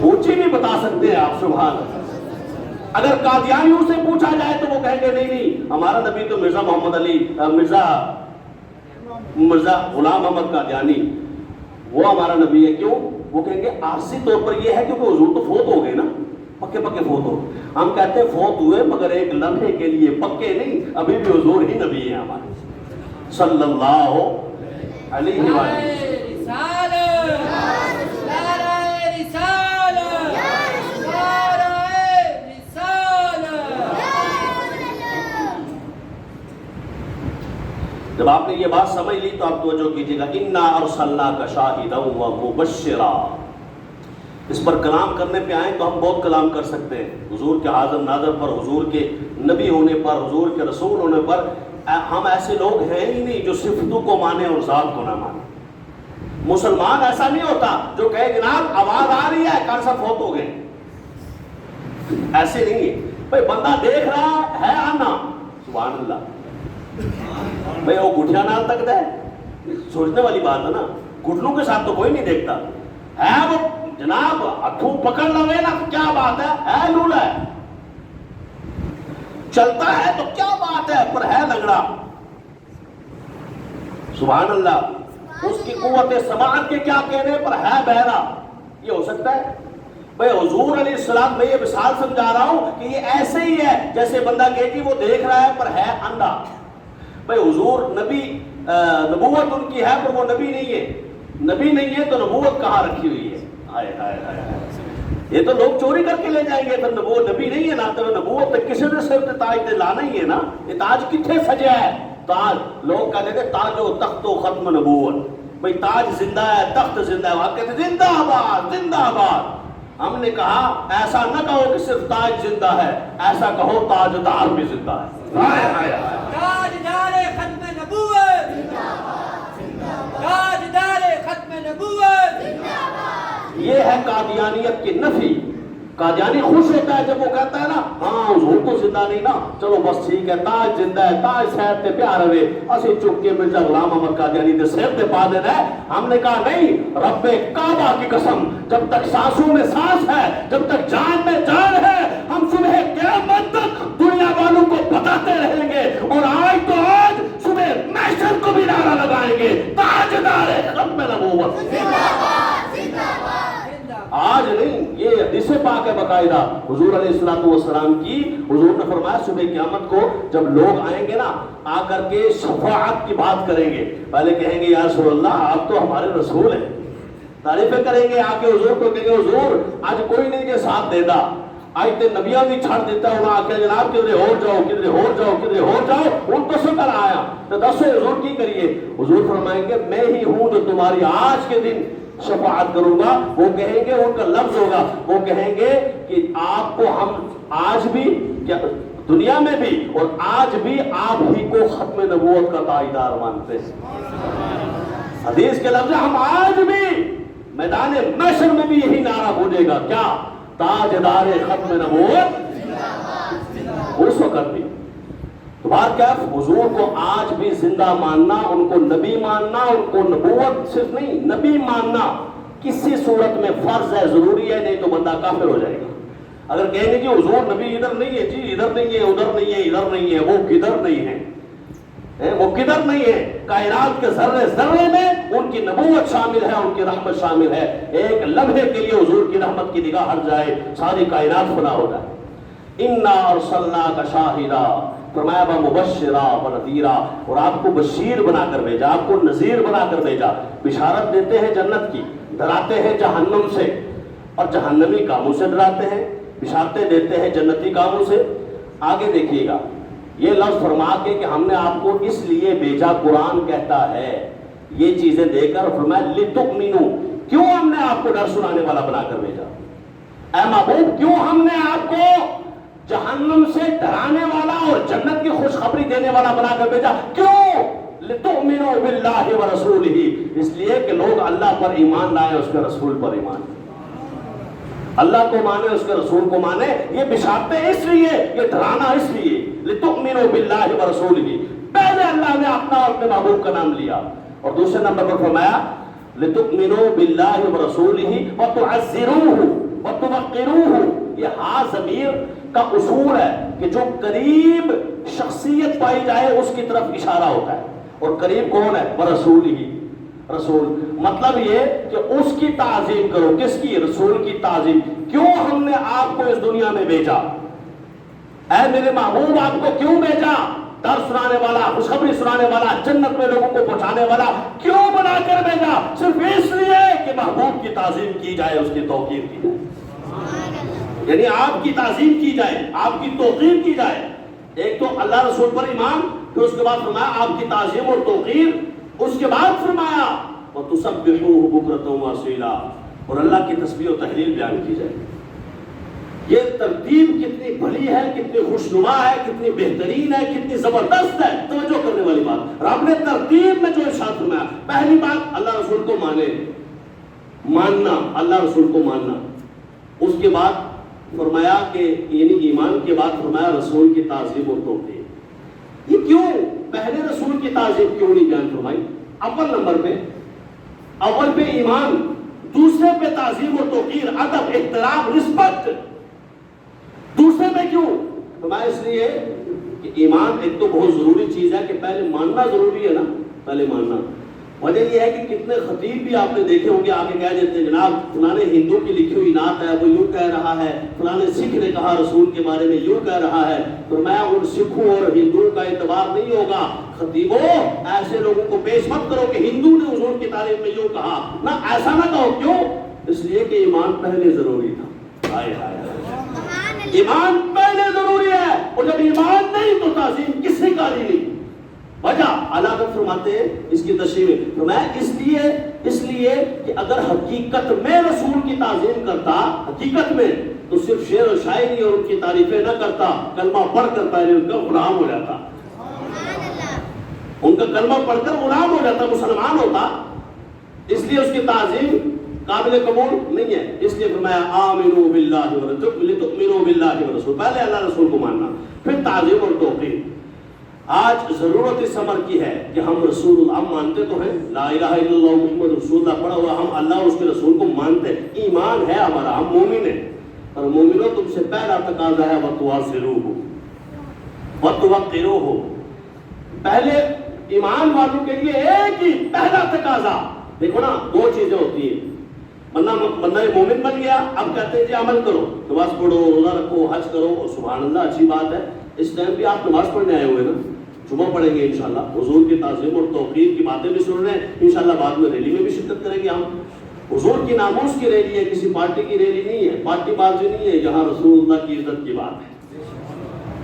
B: اونچی بھی بتا سکتے ہیں آپ, سبحان اللہ. اگر قادیانیوں سے پوچھا جائے تو وہ کہیں گے نہیں ہمارا نبی تو مرزا محمد علی مرزا غلام محمد قادیانی وہ ہمارا نبی ہے. کیوں؟ وہ کہیں گے عارضی طور پر یہ ہے کیونکہ حضور تو فوت ہو گئے نا, پکے فوت ہو. ہم کہتے ہیں فوت ہوئے مگر ایک لمحے کے لیے, پکے نہیں, ابھی بھی حضور ہی نبی ہے ہمارے صلی اللہ علیہ وسلم. جب آپ نے یہ بات سمجھ لی تو آپ توجہ کیجیے گا. انا ارسلناک شاہدا و مبشرا. اس پر کلام کرنے پہ آئیں تو ہم بہت کلام کر سکتے ہیں حضور کے حاضر ناظر پر, حضور کے نبی ہونے پر, حضور کے رسول ہونے پر. ہم ایسے لوگ ہیں ہی نہیں جو صفتوں کو مانے اور ذات کو نہ مانے. مسلمان ایسا نہیں ہوتا جو کہے جناب آواز آ رہی ہے کون سا فوت ہو گئے, ایسے نہیں ہے. بھائی بندہ دیکھ رہا ہے آنا, سبحان اللہ. بھائی وہ گھٹیا نال تک دے, سوچنے والی بات ہے نا. گھٹنوں کے ساتھ تو کوئی نہیں دیکھتا ہے. وہ جناب ہتھوں پکڑ لوے نا کیا بات ہے لولا ہے. چلتا ہے تو کیا بات ہے, پر ہے لنگڑا. سبحان اللہ. اس کی قوت سماعت کے کیا کہنے پر ہے بہرا. یہ ہو سکتا ہے؟ بھائی حضور علیہ السلام میں یہ مثال سمجھا رہا ہوں کہ یہ ایسے ہی ہے جیسے بندہ کہے کہ وہ دیکھ رہا ہے پر ہے اندھا. بھئی حضور نبی, نبوت ان کی ہے پر وہ نبی نہیں ہے. نبی نہیں ہے تو نبوت کہاں رکھی ہوئی ہے؟ ہائے ہائے ہائے. یہ تو لوگ چوری کر کے لے جائیں گے. تو وہ نبی نہیں ہے نا, تو نبوت کسی نے صرف تاج تے لانا ہی ہے نا. یہ تاج کتنے سجا ہے؟ تاج لوگ کہتے ہیں تاج و تخت و ختم نبوت. بھئی تاج زندہ ہے, تخت زندہ ہے. وہاں کہتے ہیں زندہ آباد زندہ آباد. ہم نے کہا ایسا نہ کہو کہ صرف تاج زندہ ہے, ایسا کہو تاجدار بھی زندہ ہے.
C: تاجدار ختم نبوت, تاجدار ختم نبوت.
B: یہ ہے قادیانیت کی نفی. قادیانی خوش ہوتا ہے جب وہ کہتا ہے نا ہاں حضور تو زندہ نہیں نا, چلو بس ٹھیک ہے تاج زندہ ہے, تاج صحت تے پیار ہوئے, اسی چک کے مرزا غلام محمد قادیانی دے صحت تے پا دینا ہے. ہم نے کہا نہیں, رب کعبہ کی قسم, جب تک سانسوں میں سانس ہے, جب تک جان میں جان ہے, ہم صبح قیامت تک دنیا والوں کو بتاتے رہیں گے. اور آج تو آج صبح محشر کو بھی نعرہ لگائیں گے تاجدار ختم نبوت. آج نہیں, یہ حدیث پاک ہے باقاعدہ حضور علیہ السلام کی. حضور نے فرمایا صبح قیامت کو جب لوگ آئیں گے نا, آ کر کے شفاعت کی بات کریں گے. پہلے کہیں گے یا رسول اللہ آپ تو ہمارے رسول ہیں, تعریفیں کریں گے. آ کے حضور کو کہیں گے حضور آج کوئی نہیں کے ساتھ دیتا, آج تے نبیاں بھی چھڑ دیتا ہوں. آ کے جناب کدھر ہو جاؤ, کدھر ہو جاؤ, کدھر ہو جاؤ, ان کو شکر آیا. تو دسو حضور کی کریے؟ حضور فرمائیں گے میں ہی ہوں جو تمہاری آج کے دن شفاعت کروں گا. وہ کہیں گے, ان کا لفظ ہوگا, وہ کہیں گے کہ آپ کو ہم آج بھی دنیا میں بھی اور آج بھی آپ ہی کو ختم نبوت کا تاجدار مانتے ہیں. حدیث کے لفظ ہم آج بھی میدان محشر میں بھی یہی نعرہ گونجے گا, کیا؟ تاجدار ختم نبوت. اس وقت بھی تو بات کیا, حضور کو آج بھی زندہ ماننا, ان کو نبی ماننا, ان کو نبوت صرف نہیں نبی ماننا کسی صورت میں فرض ہے, ضروری ہے, نہیں تو بندہ کافر ہو جائے گا. اگر کہیں گے جی حضور نبی ادھر نہیں ہے, جی ادھر نہیں ہے, ادھر نہیں ہے, ادھر نہیں ہے, وہ کدھر نہیں ہے, وہ کدھر نہیں ہے. کائنات کے ذرے ذرے میں ان کی نبوت شامل ہے, ان کی رحمت شامل ہے. ایک لمحے کے لیے حضور کی رحمت کی نگاہ ہٹ جائے, ساری کائنات فنا ہو جائے. انا ارسلناک شاہدا, فرمایا با مبشرا و نذیرا, اور آپ کو بشیر بنا کر بھیجا, آپ کو نذیر بنا کر بھیجا. بشارت دیتے ہیں جنت کی, ڈراتے ہیں جہنم سے, اور جہنمی کاموں سے ڈراتے ہیں, بشارتیں دیتے ہیں جنتی کاموں سے. آگے دیکھیے گا یہ لفظ فرما کے کہ ہم نے آپ کو اس لیے بھیجا, قرآن کہتا ہے یہ چیزیں دے کر, فرمایا لتؤمنوا, کیوں ہم نے آپ کو ڈر سنانے والا بنا کر بھیجا. اے محبوب کیوں ہم نے آپ کو جہنم سے ڈرانے والا اور جنت کی خوشخبری دینے والا بنا کر بھیجا؟ کیوں؟ لتؤمنوا باللہ ورسولہ, اس لیے کہ لوگ اللہ پر ایمان لائیں, اس کے رسول پر ایمان. اللہ کو مانے، اس کے رسول کو مانے. یہ بشارتیں اس لیے، یہ ڈرانا اس لیے لتؤمنوا باللہ ورسولہ. پہلے اللہ نے اپنا اور اپنے محبوب کا نام لیا، اور دوسرے نمبر پر فرمایا لتؤمنوا باللہ ورسولہ وتعزروہ وتوقروہ. یہ ہاں ضمیر کا اصول ہے کہ جو قریب شخصیت پائی جائے اس کی طرف اشارہ ہوتا ہے. اور قریب کون ہے؟ ورسولہ، رسول. مطلب یہ کہ اس کی تعظیم کرو. کس کی؟ رسول کی تعظیم. کیوں ہم نے آپ کو اس دنیا میں بھیجا؟ اے میرے محبوب آپ کو کیوں بھیجا؟ در سنانے والا، خوشخبری سنانے والا، جنت میں لوگوں کو پہنچانے والا کیوں بنا کر بھیجا؟ صرف اس لیے کہ محبوب کی تعظیم کی جائے، اس کی توقیر کی جائے. یعنی آپ کی تعظیم کی جائے، آپ کی توقیر کی جائے. ایک تو اللہ رسول پر ایمان، پھر اس کے بعد فرمایا آپ کی تعظیم اور توقیر. اس کے بعد فرمایا وَتُسَبِّحُوهُ بُكْرَةً وَأَصِيلًا، اور اللہ کی تسبیح و تحلیل بیان کی جائے. یہ ترتیب کتنی بھلی ہے، کتنی خوشنما ہے، کتنی بہترین ہے، کتنی زبردست ہے. توجہ کرنے والی بات. رب نے ترتیب میں جو ارشاد فرمایا، پہلی بات اللہ رسول کو مانے، ماننا، اللہ رسول کو ماننا. اس کے بعد فرمایا کہ یعنی ایمان کے بعد فرمایا رسول کی تعظیم اور توقیر. یہ کیوں پہلے رسول کی تعظیم کیوں نہیں بیان فرمائی؟ اول نمبر پہ، اول پہ ایمان، دوسرے پہ تعظیم اور توقیر، ادب، احترام، رسپیکٹ. دوسرے پہ کیوں فرمایا؟ اس لیے کہ ایمان ایک تو بہت ضروری چیز ہے کہ پہلے ماننا ضروری ہے نا، پہلے ماننا. وجہ یہ ہے کہ کتنے خطیب بھی آپ نے دیکھے ہوں گے آگے کہہ دیتے ہیں جناب فلانے ہندو کی لکھی ہوئی نعت ہے، وہ یوں کہہ رہا ہے، فلانے سکھ نے کہا رسول کے بارے میں یوں کہہ رہا ہے. تو میں ان سکھوں اور ہندوؤں کا اعتبار نہیں ہوگا. خطیبوں ایسے لوگوں کو پیش مت کرو کہ ہندو نے حضور کی تعریف میں یوں کہا، نہ ایسا نہ کہو. کیوں؟ اس لیے کہ ایمان پہلے ضروری تھا. ہائے ہائے ہائے، ایمان پہلے ضروری ہے، اور جب ایمان نہیں تو تعظیم کسی کا نہیں. وجہ علامہ فرماتے ہیں اس کی تشریح میں فرمایا اس لیے کہ اگر حقیقت میں رسول کی تعظیم کرتا، حقیقت میں، تو صرف شعر و شاعری اور ان کی تعریفیں نہ کرتا، کلمہ پڑھ کر پہلے ان کا غلام ہو جاتا. ان کا کلمہ پڑھ کر غلام ہو جاتا، مسلمان ہوتا. اس لیے اس کی تعظیم قابل قبول نہیں ہے. اس لیے فرمایا آمنوا باللہ ولتؤمنوا باللہ ورسول. پہلے اللہ رسول کو ماننا، پھر تعظیم اور توقیر. آج ضرورت اس امر کی ہے کہ ہم رسول اللہ، ہم مانتے تو ہیں لا الہ الا اللہ محمد رسول اللہ پڑھا ہوا، ہم اللہ اور اس کے رسول کو مانتے ہیں، ایمان ہے ہمارا، ہم مومن ہیں. اور مومنوں تم سے پہلا تقاضا ہے وَتُوَاصِلُوهُ وَتُوَقِّرُوهُ. پہلے ایمان والوں کے لیے ایک ہی پہلا تقاضا. دیکھو نا، دو چیزیں ہوتی ہیں. بندہ مومن بن گیا، اب کہتے ہیں جی عمل کرو، نماز پڑھو، روزہ رکھو، حج کرو. اور سبحان اللہ، اچھی بات ہے. اس ٹائم بھی آپ نماز پڑھنے آئے ہوئے نا، جمعہ پڑھیں گے انشاءاللہ، حضور کی تعظیم اور توقیر کی باتیں بھی سن رہے ہیں. انشاءاللہ بعد میں ریلی میں بھی شرکت کریں گے. ہم حضور کی ناموس کی ریلی ہے، کسی پارٹی کی ریلی نہیں ہے، پارٹی بازی نہیں ہے، یہاں رسول اللہ کی عزت کی بات ہے.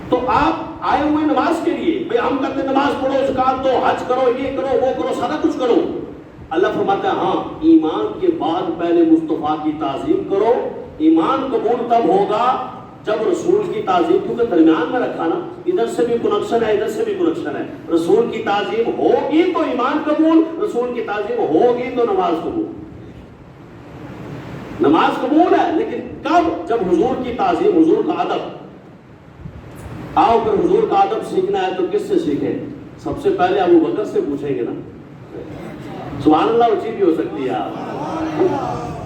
B: تو آپ آئے ہوئے نماز کے لیے، بھئی ہم کہتے ہیں نماز پڑھو، زکات دو، حج کرو، یہ کرو، وہ کرو، سارا کچھ کرو. اللہ فرماتا ہے ہاں ایمان کے بعد پہلے مصطفیٰ کی تعظیم کرو. ایمان قبول تب ہوگا جب رسول کی تعظیم، کیونکہ درمیان میں رکھا نا، ادھر سے بھی کنیکشن ہے، ادھر سے بھی کنیکشن ہے. رسول کی تعظیم ہوگی تو ایمان قبول، رسول کی تعظیم ہوگی تو نماز قبول. نماز قبول ہے، لیکن کب؟ جب حضور کی تعظیم، حضور کا ادب. آؤ پھر حضور کا ادب سیکھنا ہے تو کس سے سیکھیں؟ سب سے پہلے ابو بکر سے پوچھیں گے نا. سبحان اللہ، اچھی بھی ہو سکتی ہے.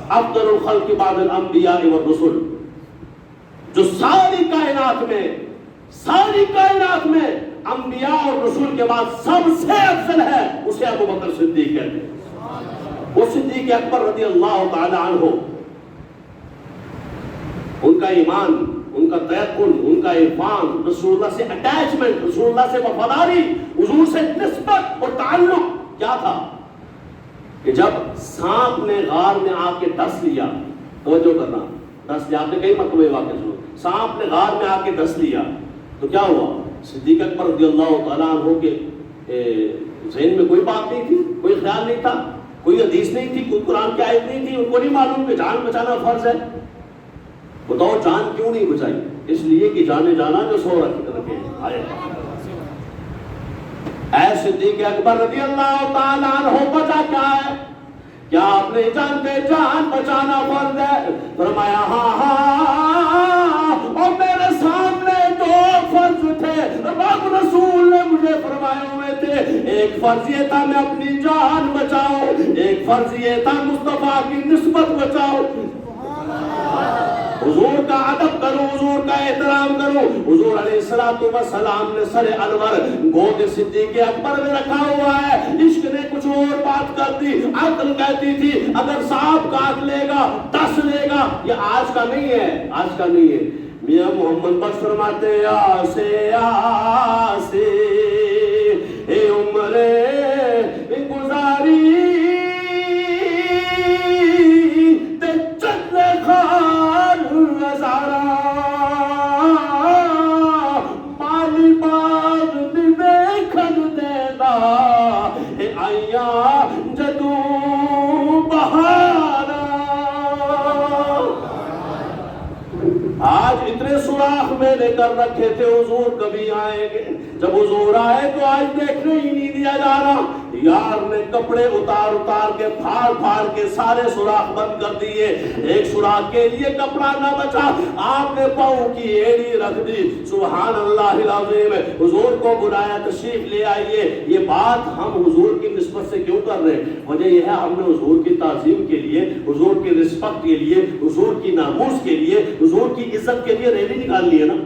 B: افضل الخلق بعد الانبیاء والرسل، جو ساری کائنات میں انبیاء اور رسول کے بعد سب سے افضل ہے، اسے ابو بکر صدیق کہتے ہیں. وہ صدیق اکبر رضی اللہ تعالی عنہ، ان کا ایمان، ان کا تیقن، ان کا عرفان، رسول اللہ سے اٹیچمنٹ، رسول اللہ سے وفاداری، حضور سے نسبت اور تعلق کیا تھا کہ جب سانپ نے غار میں آ کے ڈس لیا، توجہ کرنا، ڈس لیا، آپ نے کئی مرتبہ واقعہ سنا، سانپ نے غار میں آ کے ڈس لیا تو کیا ہوا؟ صدیق اکبر رضی اللہ تعالیٰ عنہ کے ذہن میں کوئی بات نہیں تھی، کوئی خیال نہیں تھا، کوئی حدیث نہیں تھی، کوئی قرآن کی آیت نہیں تھی. ان کو نہیں معلوم کہ جان بچانا فرض ہے. بتاؤ جان کیوں نہیں بچائی؟ اس لیے کہ جانے جانا جو سو رکھے. اے صدیق اکبر رضی اللہ تعالیٰ عنہ، بچا کیا ہے؟ کیا آپ نہیں جانتے جان بچانا فرض ہے؟ فرمایا ہاں ہاں ایک فرض یہ تھا میں اپنی جان بچاؤں، ایک فرض یہ تھا مصطفیٰ کی نسبت بچاؤں، حضور کا ادب کروں، حضور کا احترام کروں۔ حضور علیہ السلام نے سر انور گود صدیق اکبر میں رکھا ہوا ہے، عشق نے کچھ اور بات کر دی، عقل کہتی تھی اگر سانپ کاٹ لے گا 10 لے گا، یہ آج کا نہیں ہے، آج کا نہیں ہے۔ میاں محمد بخش فرماتے آسے آسے اے عمر گزاری تے چل خان ہزارا مالی باغ میں کھن دے دا اے آئیاں جدو بہارا۔ آج اتنے سوراخ میں نے کر رکھے تھے حضور کبھی آئیں گے، جب حضور آئے تو آج دیکھنے ہی نہیں دیا جا رہا۔ یار نے کپڑے اتار اتار کے پھاڑ پھاڑ کے سارے سوراخ بند کر دیے، ایک سوراخ کے لیے کپڑا نہ بچا، آپ نے پاؤں کی ایڑی رکھ دی۔ سبحان اللہ العظیم۔ حضور کو بلایا تشریف لے آئیے، یہ بات ہم حضور کی نسبت سے کیوں کر رہے ہیں؟ وجہ یہ ہے ہم نے حضور کی تعظیم کے لیے، حضور کی رسپیکٹ کے لیے، حضور کی ناموس کے لیے، حضور کی عزت کے لیے ریلی نکال لی ہے نا،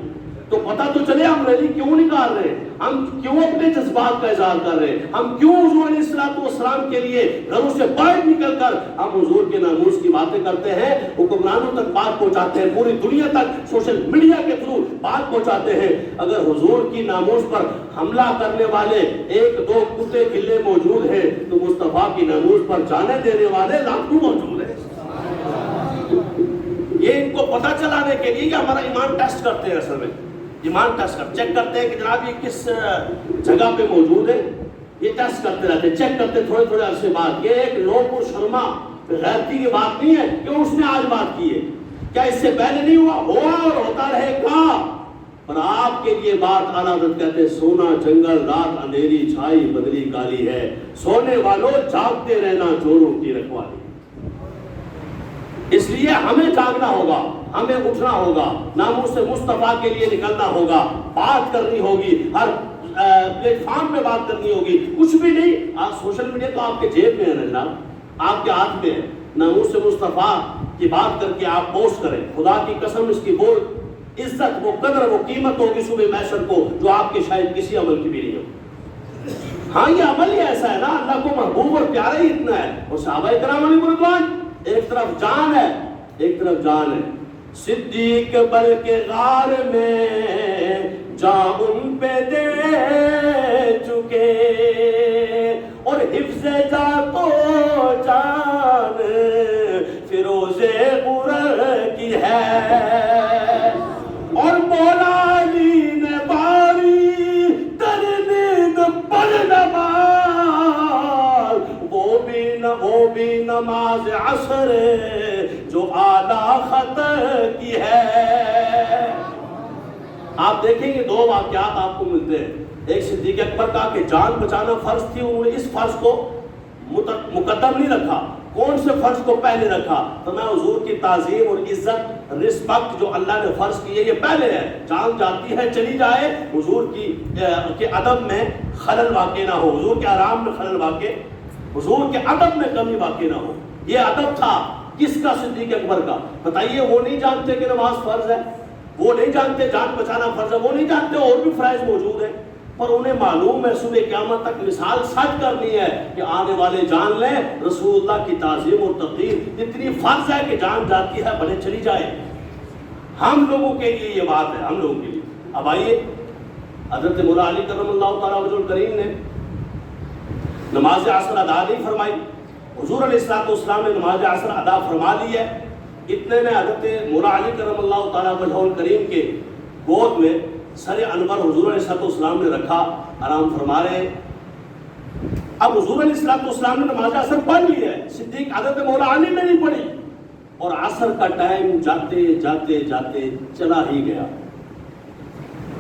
B: تو پتہ تو چلے ہم ریلی کیوں نکال رہے ہیں، ہم کیوں اپنے جذبات کا اظہار کر رہے ہیں، ہم کیوں حضور علیہ السلام کے لیے گھروں سے باہر نکل کر ہم حضور کے ناموس کی باتیں کرتے ہیں، حکمرانوں تک بات پہنچاتے ہیں، پوری دنیا تک سوشل میڈیا کے تھرو بات پہنچاتے ہیں۔ اگر حضور کی ناموس پر حملہ کرنے والے 1-2 کتے بلے موجود ہیں تو مصطفیٰ کی ناموس پر جانے دینے والے لاکھوں موجود ہیں۔ یہ ان کو پتہ چلانے کے لیے کہ ہمارا ایمان ٹیسٹ کرتے ہیں، اصل میں ایمان ٹیسٹ چیک کرتے ہیں کہ جناب یہ کس جگہ پہ موجود ہے، یہ ٹیسٹ کرتے رہتے ہیں، چیک کرتے تھوڑے تھوڑے عرصے بعد۔ یہ ایک لوگ شرما غیرتی کی بات نہیں ہے کہ اس نے آج بات کی ہے، کیا اس سے پہلے نہیں ہوا؟ ہوا اور ہوتا رہے گا۔ اور آپ کے لیے بات اعلیٰ حضرت کہتے ہیں سونا جنگل رات اندھیری چھائی بدلی کالی ہے، سونے والوں جاگتے رہنا چوروں کی رکھوالی۔ اس لیے ہمیں جاگنا ہوگا، ہمیں اٹھنا ہوگا، ناموس مصطفیٰ کے لیے نکلنا ہوگا، بات کرنی ہوگی، ہر پلیٹ فارم پہ بات کرنی ہوگی۔ کچھ بھی نہیں، آج سوشل میڈیا تو آپ کے جیب میں ہے نا جناب، آپ کے ہاتھ میں ہے۔ ناموس مصطفیٰ کی بات کر کے آپ پوسٹ کریں، خدا کی قسم اس کی وہ عزت، وہ قدر، وہ قیمت ہوگی صبح محشر کو جو آپ کے شاید کسی عمل کی بھی نہیں ہو۔ ہاں یہ عمل ہی ایسا ہے نا، اللہ کو محبوب اور پیارا ہی اتنا ہے۔ اور صحابہ کرام علیہ رضوان ایک طرف جان ہے، ایک طرف جان ہے۔ صدیق بلکہ غار میں جان ان پہ دے چکے، اور حفظ جا تو جان فیروز غرر کی ہے، اور مولا علی نے باری تردید پر نماز، وہ بھی نماز عصر جو اعلیٰ خطر کی ہے۔ آپ دیکھیں گے 2 واقعات آپ کو ملتے ہیں۔ ایک صدیق اکبر کا کہ جان بچانا فرض تھی، انہوں نے اس فرض کو مقدم نہیں رکھا۔ کون سے فرض کو پہلے رکھا؟ تو میں حضور کی تعظیم اور عزت، رسپیکٹ جو اللہ نے فرض کی ہے یہ پہلے ہے۔ جان جاتی ہے چلی جائے، حضور کے ادب میں خلل واقع نہ ہو، حضور کے آرام میں خلل واقع، حضور کے ادب میں کمی واقع نہ ہو۔ یہ ادب تھا کس کا؟ صدیق اکبر کا۔ بتائیے وہ نہیں جانتے کہ نماز فرض ہے، وہ نہیں جانتے جان بچانا فرض ہے، وہ نہیں جانتے اور بھی فرائض موجود ہیں، پر انہیں معلوم ہے صبح قیامت تک مثال سچ کرنی ہے کہ آنے والے جان لیں رسول اللہ کی تعظیم اور تقدیر اتنی فرض ہے کہ جان جاتی ہے بھلے چلی جائے۔ ہم لوگوں کے لیے یہ بات ہے، ہم لوگوں کے لیے۔ اب آئیے، حضرت مولا علی کرم اللہ تعالیٰ وجہ الکریم نے نماز عصر ادا نہیں فرمائی، حضور علیہ السلام نے نماز عصر ادا فرما لی ہے۔ اتنے میں حضرت مولا علی کرم اللہ تعالیٰ وجہ الکریم کے گود میں سر انور حضور علیہ السلام نے رکھا، آرام فرما رہے۔ اب حضور علیہ السلام نے نماز عصر پڑھ لی ہے، صدیق حضرت مولا علی نے نہیں پڑھی، اور عصر کا ٹائم جاتے جاتے جاتے چلا ہی گیا۔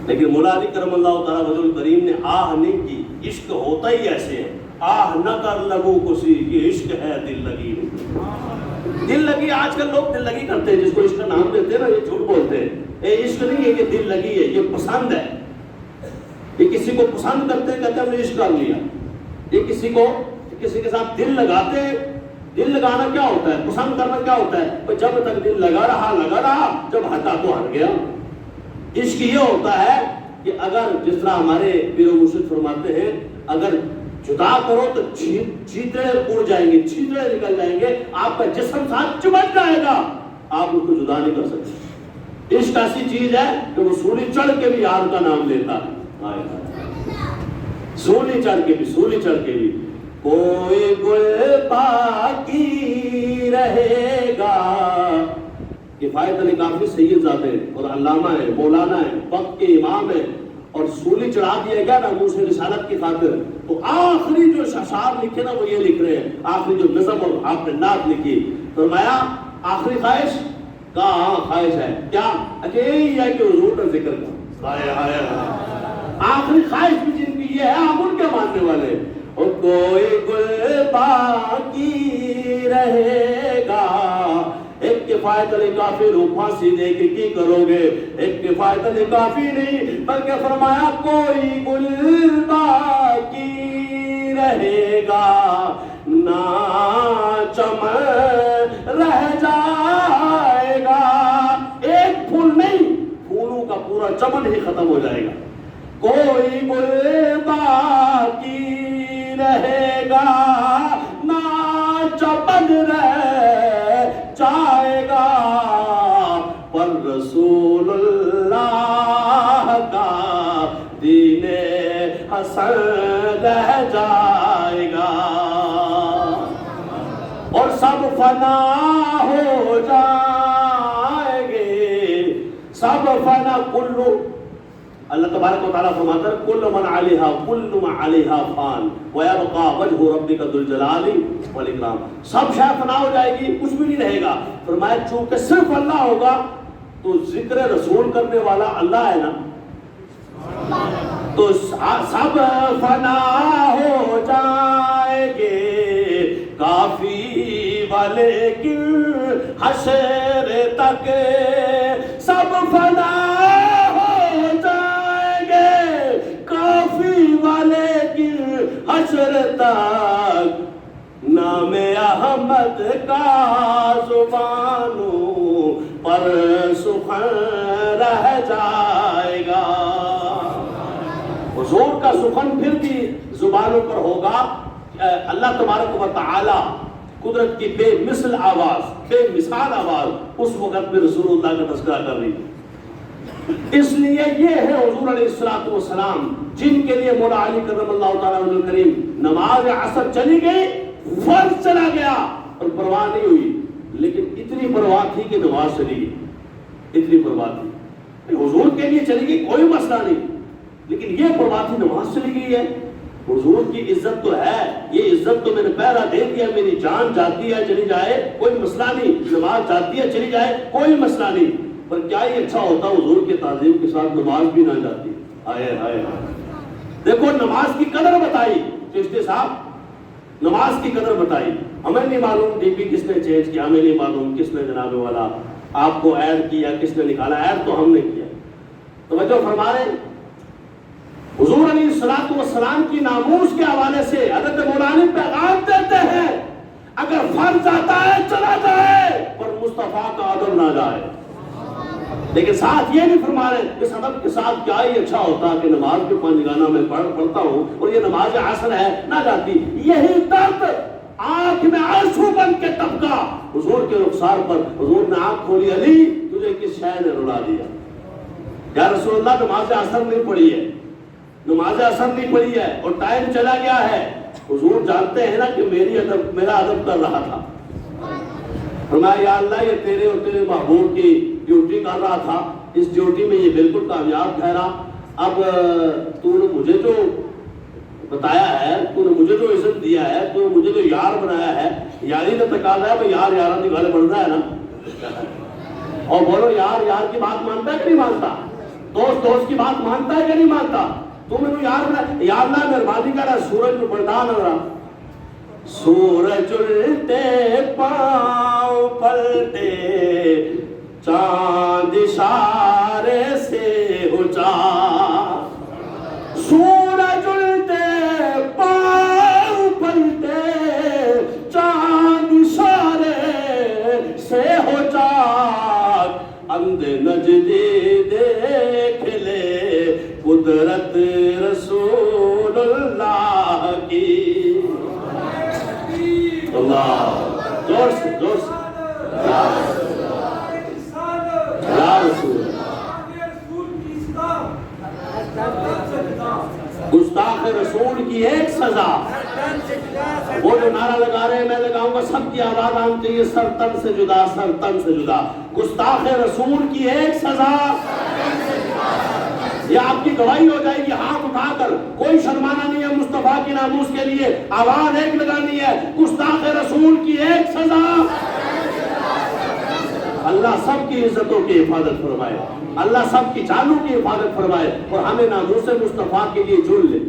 B: لیکن مولا علی کرم اللہ تعالیٰ وجہ الکریم نے آہ نہیں کی، عشق ہوتا ہی ایسے ہے، آہ نہ کر لگو کسی، یہ عشق ہے دل لگی۔ دل لگی، آج کل لوگ دل لگی کرتے ہیں، جس کو عشق کا نام دیتے ہیں نا یہ جھوٹ بولتے ہیں۔ یہ عشق نہیں ہے، یہ دل لگی ہے، یہ پسند ہے، یہ کسی کو پسند کرتے ہیں، کہتے ہیں ہم نے عشق کر لیا۔ یہ کسی کے ساتھ دل لگاتے ہیں. دل لگانا کیا ہوتا ہے؟ پسند کرنا کیا ہوتا ہے؟ جب تک دل لگا رہا جب ہٹا تو ہٹ گیا. عشق یہ ہوتا ہے کہ اگر جس طرح ہمارے پیر و مرشد فرماتے ہیں اگر جدا کرو تو چیتڑے اڑ جائیں گے, چیتڑے نکل جائیں گے, آپ کا جسم ساتھ چمٹ جائے گا, آپ اس کو جدا نہیں کر سکتے. عشق ایسی چیز ہے کہ وہ سولی چڑھ کے بھی یار کا نام لیتا ہے. سولی چڑھ کے بھی کوئی گل باقی رہے گا. کفایت علی کافی سید ذات ہیں اور علامہ ہیں, مولانا ہیں, وقت کے امام ہیں, اور سولی چڑھا دیا گیا نا منہ سے رسالت کی خاطر, تو آخری جو اشعار لکھے نا وہ یہ لکھ رہے ہیں, آخری جو نظم اور آپ نے نعت لکھی, فرمایا آخری خواہش کہاں خواہش ہے کیا؟ اچھا یہی ہے کہ حضور کا ذکر کا آخری خواہش بھی جن کی یہ ہے, آپ ان کے ماننے والے. اور کوئی گل باقی رہے گا. ایک کفایت علی کافی رو پھانسی دے کے کی کرو گے, ایک کفایت علی کافی نہیں بلکہ فرمایا کوئی گل باقی رہے گا نہ چمن رہ جائے گا. ایک پھول نہیں, پھولوں کا پورا چمن ہی ختم ہو جائے گا. کوئی گل باقی رہے گا نہ چمن رہ جائے گا, پر رسول اللہ کا دین حسن رہ جائے گا. اور سب فنا ہو جائیں گے, سب فنا. کلو اللہ تبارک و تعالیٰ فرماتا ہے کل من علیہا فان ویبقى وجہ ربک ذو الجلال والاکرام. سب شے فنا ہو جائے گی, کچھ بھی نہیں رہے گا. فرمایا چونکہ صرف اللہ ہوگا تو ذکر رسول کرنے والا اللہ ہے نا, تو سب فنا ہو جائیں گے کافی والے کی حشر تک. سب فنا والے کی حشر تک, نام احمد کا زبانوں پر سخن رہ جائے گا. حضور کا سخن پھر بھی زبانوں پر ہوگا. اللہ تبارک و تعالی قدرت کی بے مثل آواز, بے مثال آواز اس وقت میں رسول اللہ کا تذکرہ کر رہی تھی. اس لیے یہ ہے حضور علیہ السلام جن کے لیے مولا علی کرم اللہ تعالیٰ عنہ کریم نماز عصر چلی گئی, فرض چلا گیا اور پرواہ نہیں ہوئی, لیکن اتنی پرواہ تھی کہ نماز چلی گئی. اتنی پرواہ تھی حضور کے لیے چلی گئی, کوئی مسئلہ نہیں, لیکن یہ پرواہ تھی نماز چلی گئی ہے. حضور کی عزت تو ہے, یہ عزت تو میں نے پہلا دے دیا, میری جان جاتی ہے چلی جائے کوئی مسئلہ نہیں, نماز جاتی ہے چلی جائے کوئی مسئلہ نہیں. پر کیا ہی اچھا ہوتا حضور کے تعظیم کے ساتھ نماز بھی نہ جاتی. آئے آئے دیکھو نماز کی قدر بتائی چشتی صاحب, نماز کی قدر بتائی. ہمیں نہیں معلوم ڈی پی کس نے چینج کیا, ہمیں نہیں معلوم کس نے جناب والا آپ کو ایڈ کیا, کس نے نکالا. ایڈ تو ہم نے کیا. توجہ فرما رہے ہیں. حضور علیہ السلام کی ناموس کے حوالے سے حضرت مولانا پیغام دیتے ہیں اگر فرض آتا ہے چلا جائے, پر مصطفیٰ کا ادب نہ جائے. لیکن ساتھ یہ نہیں فرما رہے اس ادب کے ساتھ کیا ہی اچھا ہوتا کہ نماز بھی 5 گانا میں پڑھتا ہوں اور یہ نماز عصر ہے نہ جاتی. یہی درد آنکھ میں آنسو بن کے ٹپکا حضور کے رخسار پر. حضور نے آنکھ کھولی, علی تجھے کس شے نے رلا دیا؟ یا رسول اللہ نماز عصر نہیں پڑھی ہے, نماز عصر نہیں پڑھی ہے اور ٹائم چلا گیا ہے. حضور جانتے ہیں نا کہ میرا ادب کر رہا تھا. فرمایا یا اللہ یہ تیرے اور تیرے محبوب کی ڈیوٹی کر رہا تھا, اس ڈیوٹی میں یہ بالکل کامیاب ٹھہرا. اب تو نے مجھے جو بتایا ہے, تو نے مجھے جو عزت دیا ہے, تو نے مجھے جو یار بنایا ہے, یاری کا تقاضا ہے, یار یاروں کی گالے بڑھ رہا ہے نا. اور بولو یار کی بات مانتا ہے کہ نہیں مانتا؟ دوست کی بات مانتا ہے کہ نہیں مانتا؟ تو نے جو یار بنایا, یا اللہ مہربانی کر رہا, سورج میں پلٹا نہ رہا. سورج الٹے پاؤں پلٹے چاند اشارے سے ہو جا. سورج الٹے پاؤں بند نجدی دیکھ لے قدرت رسول اللہ کی. اللہ زور سے زور سے یا رسول گستاخ رسول کی ایک سزا. وہ جو نعرہ لگا رہے ہیں میں لگاؤں گا سب کی آواز آنی چاہیے سر تن سے جدا سر تن سے جدا. گستاخ رسول کی ایک سزا. یہ آپ کی گواہی ہو جائے گی ہاتھ اٹھا کر. کوئی شرمانا نہیں ہے مصطفیٰ کی ناموس کے لیے. آواز ایک لگانی ہے گستاخ رسول کی ایک سزا. اللہ سب کی عزتوں کی حفاظت فرمائے. اللہ سب کی جانوں کی حفاظت فرمائے اور ہمیں ناموس مصطفیٰ کے لیے چن لے.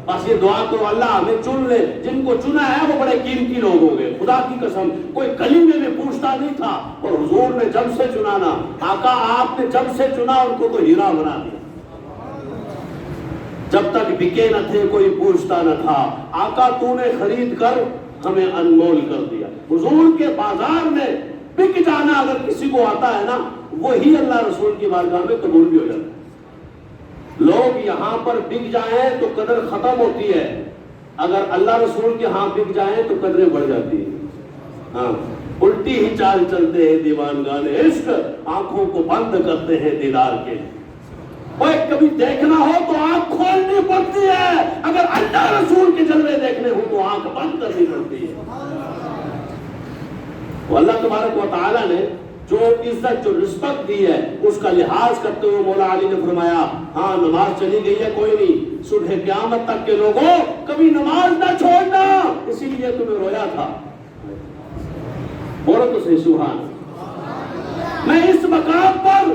B: بس یہ دعا کرو اللہ ہمیں چن لے. جن کو چنا ہے وہ بڑے قیمتی لوگ ہوں گے. خدا کی قسم کوئی گلی میں بھی پوچھتا نہیں تھا اور حضور نے جب سے چنانا آقا آپ نے جب سے چنا ان کو تو ہیرا بنا دیا. جب تک بکے نہ تھے کوئی پوچھتا نہ تھا. آقا تو نے خرید کر ہمیں انمول کر دیا. حضور کے بازار میں بک جانا اگر کسی کو آتا ہے نا وہی اللہ رسول کی بارگاہ میں قبول بھی ہو جاتا ہے. لوگ یہاں پر بک جائیں تو قدر ختم ہوتی ہے. اگر اللہ رسول کے ہاں بک جائیں تو قدریں بڑھ جاتی ہیں. ہاں الٹی ہی چال چلتے ہیں دیوانگان عشق آنکھوں کو بند کرتے ہیں دیدار کے. اور کبھی دیکھنا ہو تو آنکھ کھولنی پڑتی ہے. اگر اللہ رسول کے جلوے دیکھنے ہو تو آنکھ بند کرنی پڑتی ہے. تو اللہ تبارک و تعالیٰ نے جو عزت جو رسپیکٹ دی ہے اس کا لحاظ کرتے ہوئے مولا علی نے فرمایا ہاں نماز چلی گئی ہے کوئی نہیں صبح قیامت تک کے لوگوں کبھی نماز نہ چھوڑنا اسی لیے تمہیں رویا تھا. بولو تو صحیح سبحان. میں اس مقام پر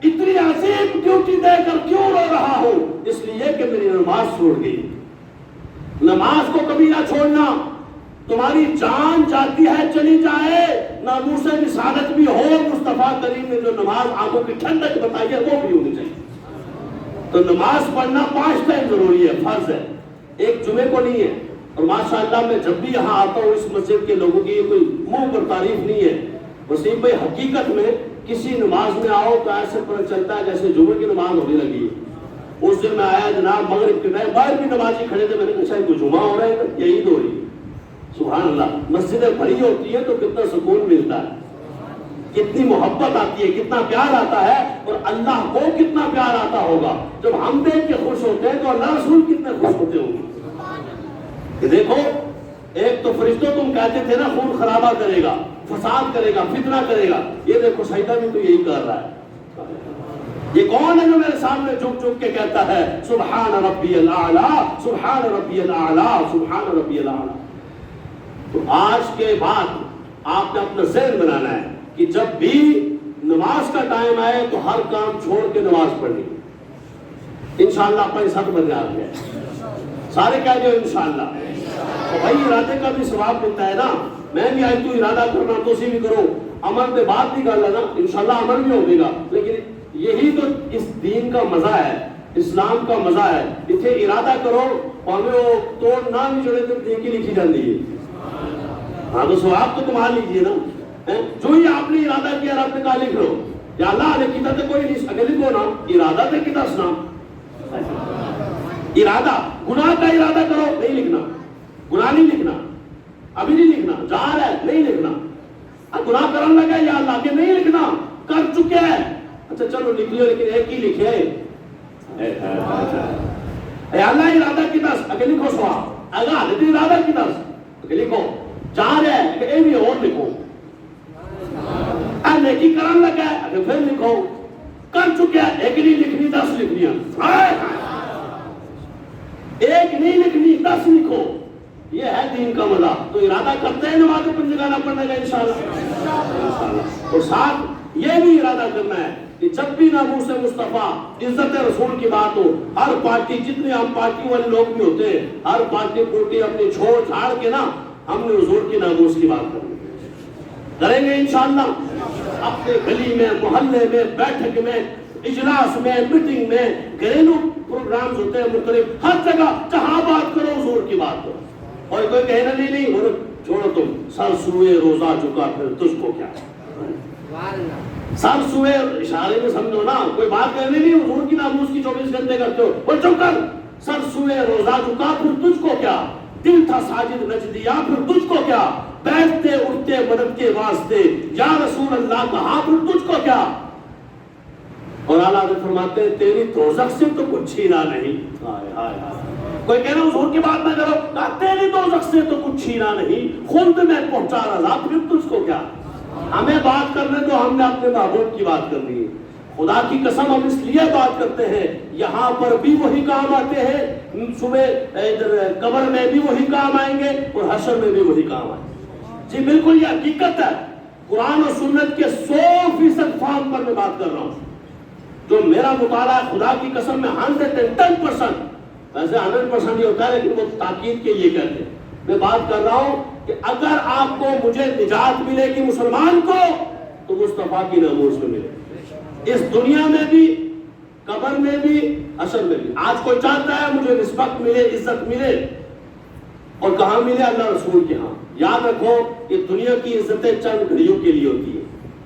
B: اتنی عظیم ڈیوٹی دے کر کیوں رو رہا ہوں؟ اس لیے کہ میری نماز چھوڑ گئی. نماز کو کبھی نہ چھوڑنا. تمہاری جان جاتی ہے چلی جائے ناموس رسالت بھی ہو. مصطفیٰ کریم نے جو نماز آنکھوں کی ٹھنڈک بتائی ہے وہ بھی ہونی چاہیے. تو نماز پڑھنا 5 ٹائم ضروری ہے فرض ہے. ایک جمعے کو نہیں ہے. اور ماشاءاللہ میں جب بھی یہاں آتا ہوں اس مسجد کے لوگوں کی یہ کوئی منہ پر تعریف نہیں ہے. وسیم بھائی حقیقت میں کسی نماز میں آؤ تو ایسے پتہ چلتا ہے جیسے جمعے کی نماز ہونے لگی ہے. اس دن میں آیا جناب مغرب کے ٹائم باہر بھی نمازی کھڑے تھے. میں نے کہا شاید کوئی جمعہ ہو رہا ہے یا عید ہو رہی ہے. سبحان اللہ. مسجدیں بھری ہوتی ہے تو کتنا سکون ملتا ہے کتنی محبت آتی ہے کتنا پیار آتا ہے. اور اللہ کو کتنا پیار آتا ہوگا جب ہم دیکھ کے خوش ہوتے ہیں تو اللہ رسول کتنے خوش ہوتے ہوں گے. کہ دیکھو ایک تو فرشتوں تم کہتے تھے نا خون خرابہ کرے گا فساد کرے گا فتنہ کرے گا. یہ دیکھو سجدہ بھی تو یہی کر رہا ہے. یہ کون ہے جو میرے سامنے جھک جھک کے کہتا ہے سبحان ربی الاعلیٰ سبحان ربی الاعلیٰ سبحان ربی الاعلیٰ. تو آج کے بعد آپ نے اپنا ذہن بنانا ہے کہ جب بھی نماز کا ٹائم آئے تو ہر کام چھوڑ کے نماز پڑھنی. انشاءاللہ اپنے ساتھ بن جاتے ہیں سارے کہہ دو انشاءاللہ. تو بھائی ارادے کا بھی ثواب ملتا ہے نا. میں بھی آئی تو ارادہ کرنا تو اسی بھی کرو. عمل پہ بات بھی کر لینا انشاءاللہ عمل بھی ہوگی گا. لیکن یہی تو اس دین کا مزہ ہے اسلام کا مزہ ہے. اتنے ارادہ کرو پاوے وہ توڑ نہ بھی جڑے تو نیکی لکھی جاتی ہے. ہاں تو ثواب تو کما لیجیے نا. جو ہی آپ نے ارادہ کیا رب نے کہا لکھ لو یا اللہ نے کتا تو کوئی نہیں اگر لکھو نا ارادہ تو کتا سنا. ارادہ گناہ کا ارادہ کرو نہیں لکھنا. گناہ نہیں لکھنا ابھی نہیں لکھنا. جا رہا ہے نہیں لکھنا. اب گناہ کرنے لگا یا اللہ کے نہیں لکھنا کر چکے ہیں. اچھا چلو لکھ لو لیکن ایک ہی لکھے اللہ ارادہ کی دس اگر لکھو سواب اگر ارادہ کی دس اگر لکھو جا رہا ہے کہ اے بھی اور لکھو. نیکی کرن لگا ہے اگر پھر لکھو. کر چکے ہیں ایک نہیں لکھنی 10 لکھنی. ایک نہیں لکھنی 10 لکھو. یہ ہے دین کا مزہ. تو ارادہ کرتے ہیں نماز پنج گانا پڑھنے کا انشاءاللہ. اور ساتھ یہ بھی ارادہ کرنا ہے کہ جب بھی ناموس مصطفیٰ عزت رسول کی بات ہو ہر پارٹی جتنے ہم پارٹی والے لوگ بھی ہوتے ہیں ہر پارٹی پورٹی اپنی چھوڑ چھاڑ کے نا ہم نے حضور کی ناموس کی بات کریں گے انشاءاللہ. اپنے گلی میں محلے میں بیٹھک میں اجلاس میں میٹنگ میں گھریلو پروگرامز ہوتے ہیں مختلف ہر جگہ جہاں بات کرو حضور کی بات کرو. اور کوئی کہنا نہیں چھوڑو تم سر سوئے روزہ چکا پھر تجھ کو کیا. سر سوئے اشارے میں سمجھو نا، کوئی بات کرنے نہیں، حضور کی ناموس کی 24 گھنٹے کرتے ہو، وہ چپ کر. سر سوئے روزہ چکا پھر تجھ کو کیا، دل تھا ساجد نچ دیا پھر تجھ کو کیا، بیٹھتے اٹھتے مدد کے واسطے یا رسول اللہ کہا پھر تجھ کو کیا. اور اعلیٰ حضرت فرماتے ہیں تیری دوزخ سے تو کچھ چھینا نہیں. ہائے ہائے ہائے، کوئی کہنا حضور کی بات نہ کرو، کہا تیری دوزخ سے تو کچھ چھینا نہیں، خلد میں پہنچا رضا پھر تجھ کو کیا. ہمیں بات کرنے تو ہم نے اپنے محبوب کی بات کرنی ہے. خدا کی قسم ہم اس لیے بات کرتے ہیں، یہاں پر بھی وہی کام آتے ہیں، صبح قبر میں بھی وہی کام آئیں گے اور حشر میں بھی وہی کام آئیں گے. جی بالکل یہ حقیقت ہے. قرآن و سنت کے 100% فارم پر میں بات کر رہا ہوں. جو میرا مطالعہ خدا کی قسم میں 110%، ویسے 100% یہ ہوتا ہے لیکن وہ تاکید کے لیے کہتے ہیں. میں بات کر رہا ہوں کہ اگر آپ کو مجھے نجات ملے گی مسلمان کو تو مصطفیٰ کی ناموس میں ملے، اس دنیا میں بھی، قبر میں بھی، حشر میں بھی. آج کوئی چاہتا ہے مجھے نسبت ملے، عزت ملے، اور کہاں ملے؟ اللہ رسول کے ہاں. یاد رکھو یہ دنیا کی عزتیں چند گھڑیوں کے لیے ہوتی ہے.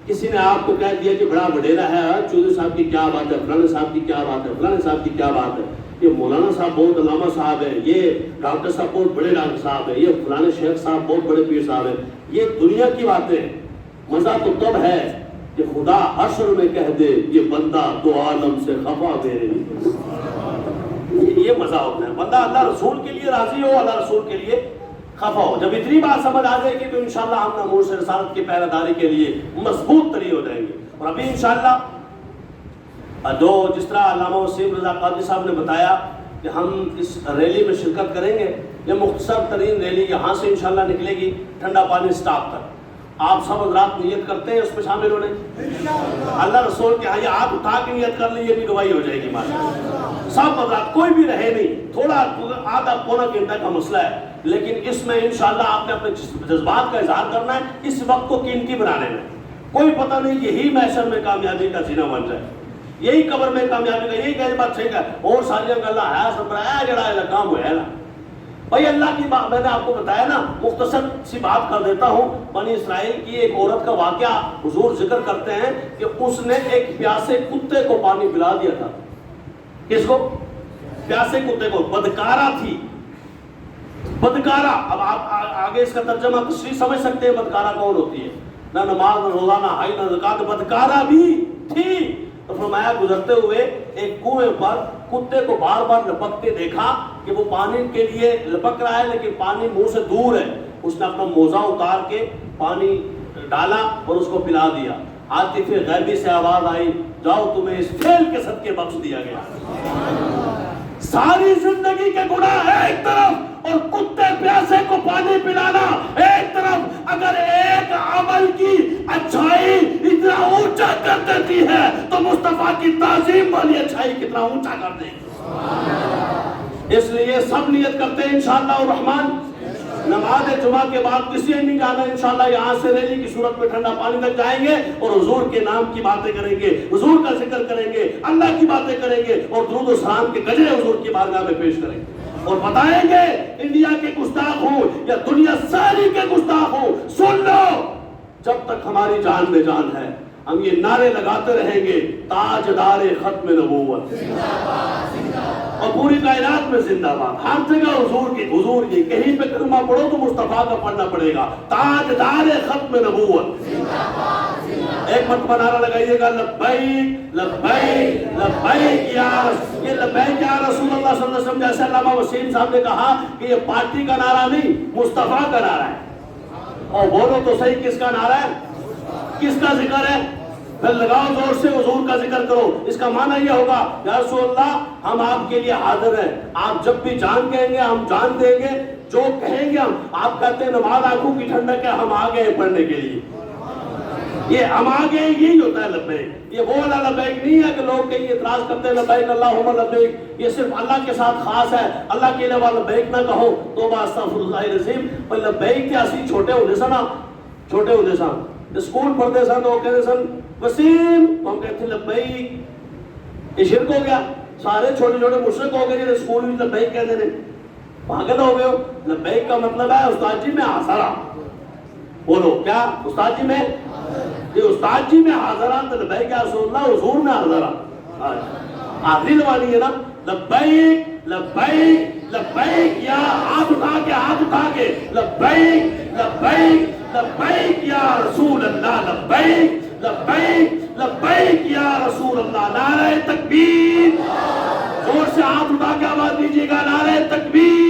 B: کسی نے آپ کو کہہ دیا کہ بڑا وڈیرا ہے، چودھری صاحب کی کیا بات ہے، فلانے صاحب کی کیا بات ہے، فلانے صاحب کی کیا بات ہے، یہ مولانا صاحب بہت علامہ صاحب ہیں، یہ ڈاکٹر صاحب بہت بڑے ڈاکٹر صاحب ہیں، یہ فلانے شیخ صاحب بہت بڑے پیر صاحب ہیں. یہ دنیا کی باتیں. مزہ تو تب ہے کہ خدا حشر میں کہہ دے یہ بندہ دو عالم سے خفا میرے لیے. یہ مزہ ہوتا ہے، بندہ اللہ رسول کے لیے راضی ہو، اللہ رسول کے لیے خفا ہو. جب اتنی بات سمجھ آ جائے گی تو انشاءاللہ ہم ناموس رسالت کی پہرہ داری کے لیے مضبوط تری ہو جائیں گے. اور ابھی انشاءاللہ جو جس طرح علامہ وسیم رضا قادری صاحب نے بتایا کہ ہم اس ریلی میں شرکت کریں گے، یہ مختصر ترین ریلی یہاں سے انشاءاللہ نکلے گی ٹھنڈا پانی سٹاپ تک. آپ سب حضرات نیت کرتے ہیں اس میں شامل ہونے؟ اللہ رسول کے ہاں یہ آپ اٹھا کے نیت کر لیں، یہ بھی گواہی ہو جائے گی ماشاءاللہ. سب حضرات کوئی بھی رہے نہیں، تھوڑا آدھا پونا گھنٹہ کا مسئلہ ہے، لیکن اس میں انشاءاللہ آپ نے اپنے جذبات کا اظہار کرنا ہے، اس وقت کو قیمتی بنانے میں. کوئی پتہ نہیں یہی محشر میں کامیابی کا زینہ بن جائے، یہی قبر میں کامیابی کا، یہی کہہ بات ٹھیک ہے. اور ساری اللہ ہے سب ہے جڑا ہے کام ہوا ہے نا بھائی. اللہ کی بات میں نے آپ کو بتایا نا، مختصر سی بات کر دیتا ہوں. بنی اسرائیل کی ایک عورت کا واقعہ حضور ذکر کرتے ہیں کہ اس نے ایک پیاسے کتے کو پانی پلا دیا تھا. کس کو؟ پیاسے کتے کو. بدکارہ تھی، بدکارہ. اب آپ آگے اس کا ترجمہ تشریح سمجھ سکتے ہیں بدکارہ کون ہوتی ہے. نہ نماز نہ روزہ نہ حج نہ زکات، بدکارہ بھی تھی. تو فرمایا گزرتے ہوئے ایک کنویں پر کتے کو بار بار لپکتے دیکھا کہ وہ پانی کے لیے لپک رہا ہے لیکن پانی منہ سے دور ہے. اس نے اپنا موزہ اتار کے پانی ڈالا اور اس کو پلا دیا. عاطف غیبی سے آواز آئی، جاؤ تمہیں اس فعل کے صدقے بخش دیا گیا. ساری زندگی کے گناہ ایک طرف اور کتے پیاسے کو پانی پلانا ایک طرف. اگر ایک عمل کی اچھائی اتنا اونچا کر دیتی ہے تو مصطفیٰ کی تعظیم والی اچھائی کتنا اونچا کر دے گی. اس لیے سب نیت کرتے ہیں انشاءاللہ الرحمن نماز جمعہ کے بعد کسی نے نہیں جانا. انشاءاللہ یہاں سے ریلی کی صورت میں ٹھنڈا پانی تک جائیں گے اور حضور کے نام کی باتیں کریں گے، حضور کا ذکر کریں گے، اللہ کی باتیں کریں گے اور درود و سلام کے گجرے حضور کی بارگاہ میں پیش کریں گے اور بتائیں گے انڈیا کے گستاخ ہوں یا دنیا ساری کے گستاخ ہوں، سن لو جب تک ہماری جان میں جان ہے ہم یہ نعرے لگاتے رہیں گے، تاجدار ختم نبوت اور پوری کائنات میں زندہ باد. ہر جگہ حضور کی، حضور کی. کہیں پہ کلمہ پڑھو تو مصطفیٰ کا پڑھنا پڑے گا، تاجدار ختم نبوت. ایک مرتبہ نعرہ لگائیے گا، لبیک لبیک لبیک یا رسول. یہ لبیک یا رسول اللہ صلی اللہ علیہ وسلم جیسے علامہ وسیم صاحب نے کہا کہ یہ پارٹی کا نعرہ نہیں، مصطفیٰ کا نعرہ ہے. اور بولو تو صحیح کس کا نعرہ ہے، کس کا ذکر ہے؟ پھر لگاؤ زور سے حضور کا ذکر کرو. اس کا معنی یہ ہوگا یا رسول اللہ ہم آپ کے لیے حاضر ہیں، آپ جب بھی جان کہیں گے ہم جان دیں گے، جو کہیں گے ہم. آپ کہتے ہیں نماز آنکھوں کی ٹھنڈک ہے، ہم آگے ہیں پڑھنے کے لیے. یہ ہم آگے ہیں، یہی ہوتا ہے لبیک. یہ وہ والا لبیک نہیں ہے کہ لوگ کہیں اعتراض کرتے ہیں لبیک اللہم لبیک. یہ صرف اللہ کے ساتھ خاص ہے، اللہ کے علاوہ لبیک نہ کہو. توبہ استغفر اللہ العظیم. پر لبیک کیا اسی چھوٹے ہونے سے نا، چھوٹے ہونے سے اسکول پڑھتے سن تو کہتے سن وسیم، ہم کہتے ہیں لبیک. یہ شرک ہو گیا. سارے چھوٹے چھوٹے مشرک ہو گئے جنہیں اسکول میں لبیک کہتے ہیں. پاگل ہو گئے ہو. لبیک کا مطلب ہے استاد جی میں حاضر. بولو کیا استاد جی میں. یہ استاد جی میں حاضران لبیک یا رسول اللہ حضور میں حاضران آخری زبانی ہے نا لبیک لبیک لبیک یا ہاتھ اٹھا کے لبیک لبیک لبیک یا رسول اللہ لبیک لبیک لبیک یا رسول اللہ نعرہ تکبیر زور سے ہاتھ اٹھا کے آواز دیجیے گا نعرہ تکبیر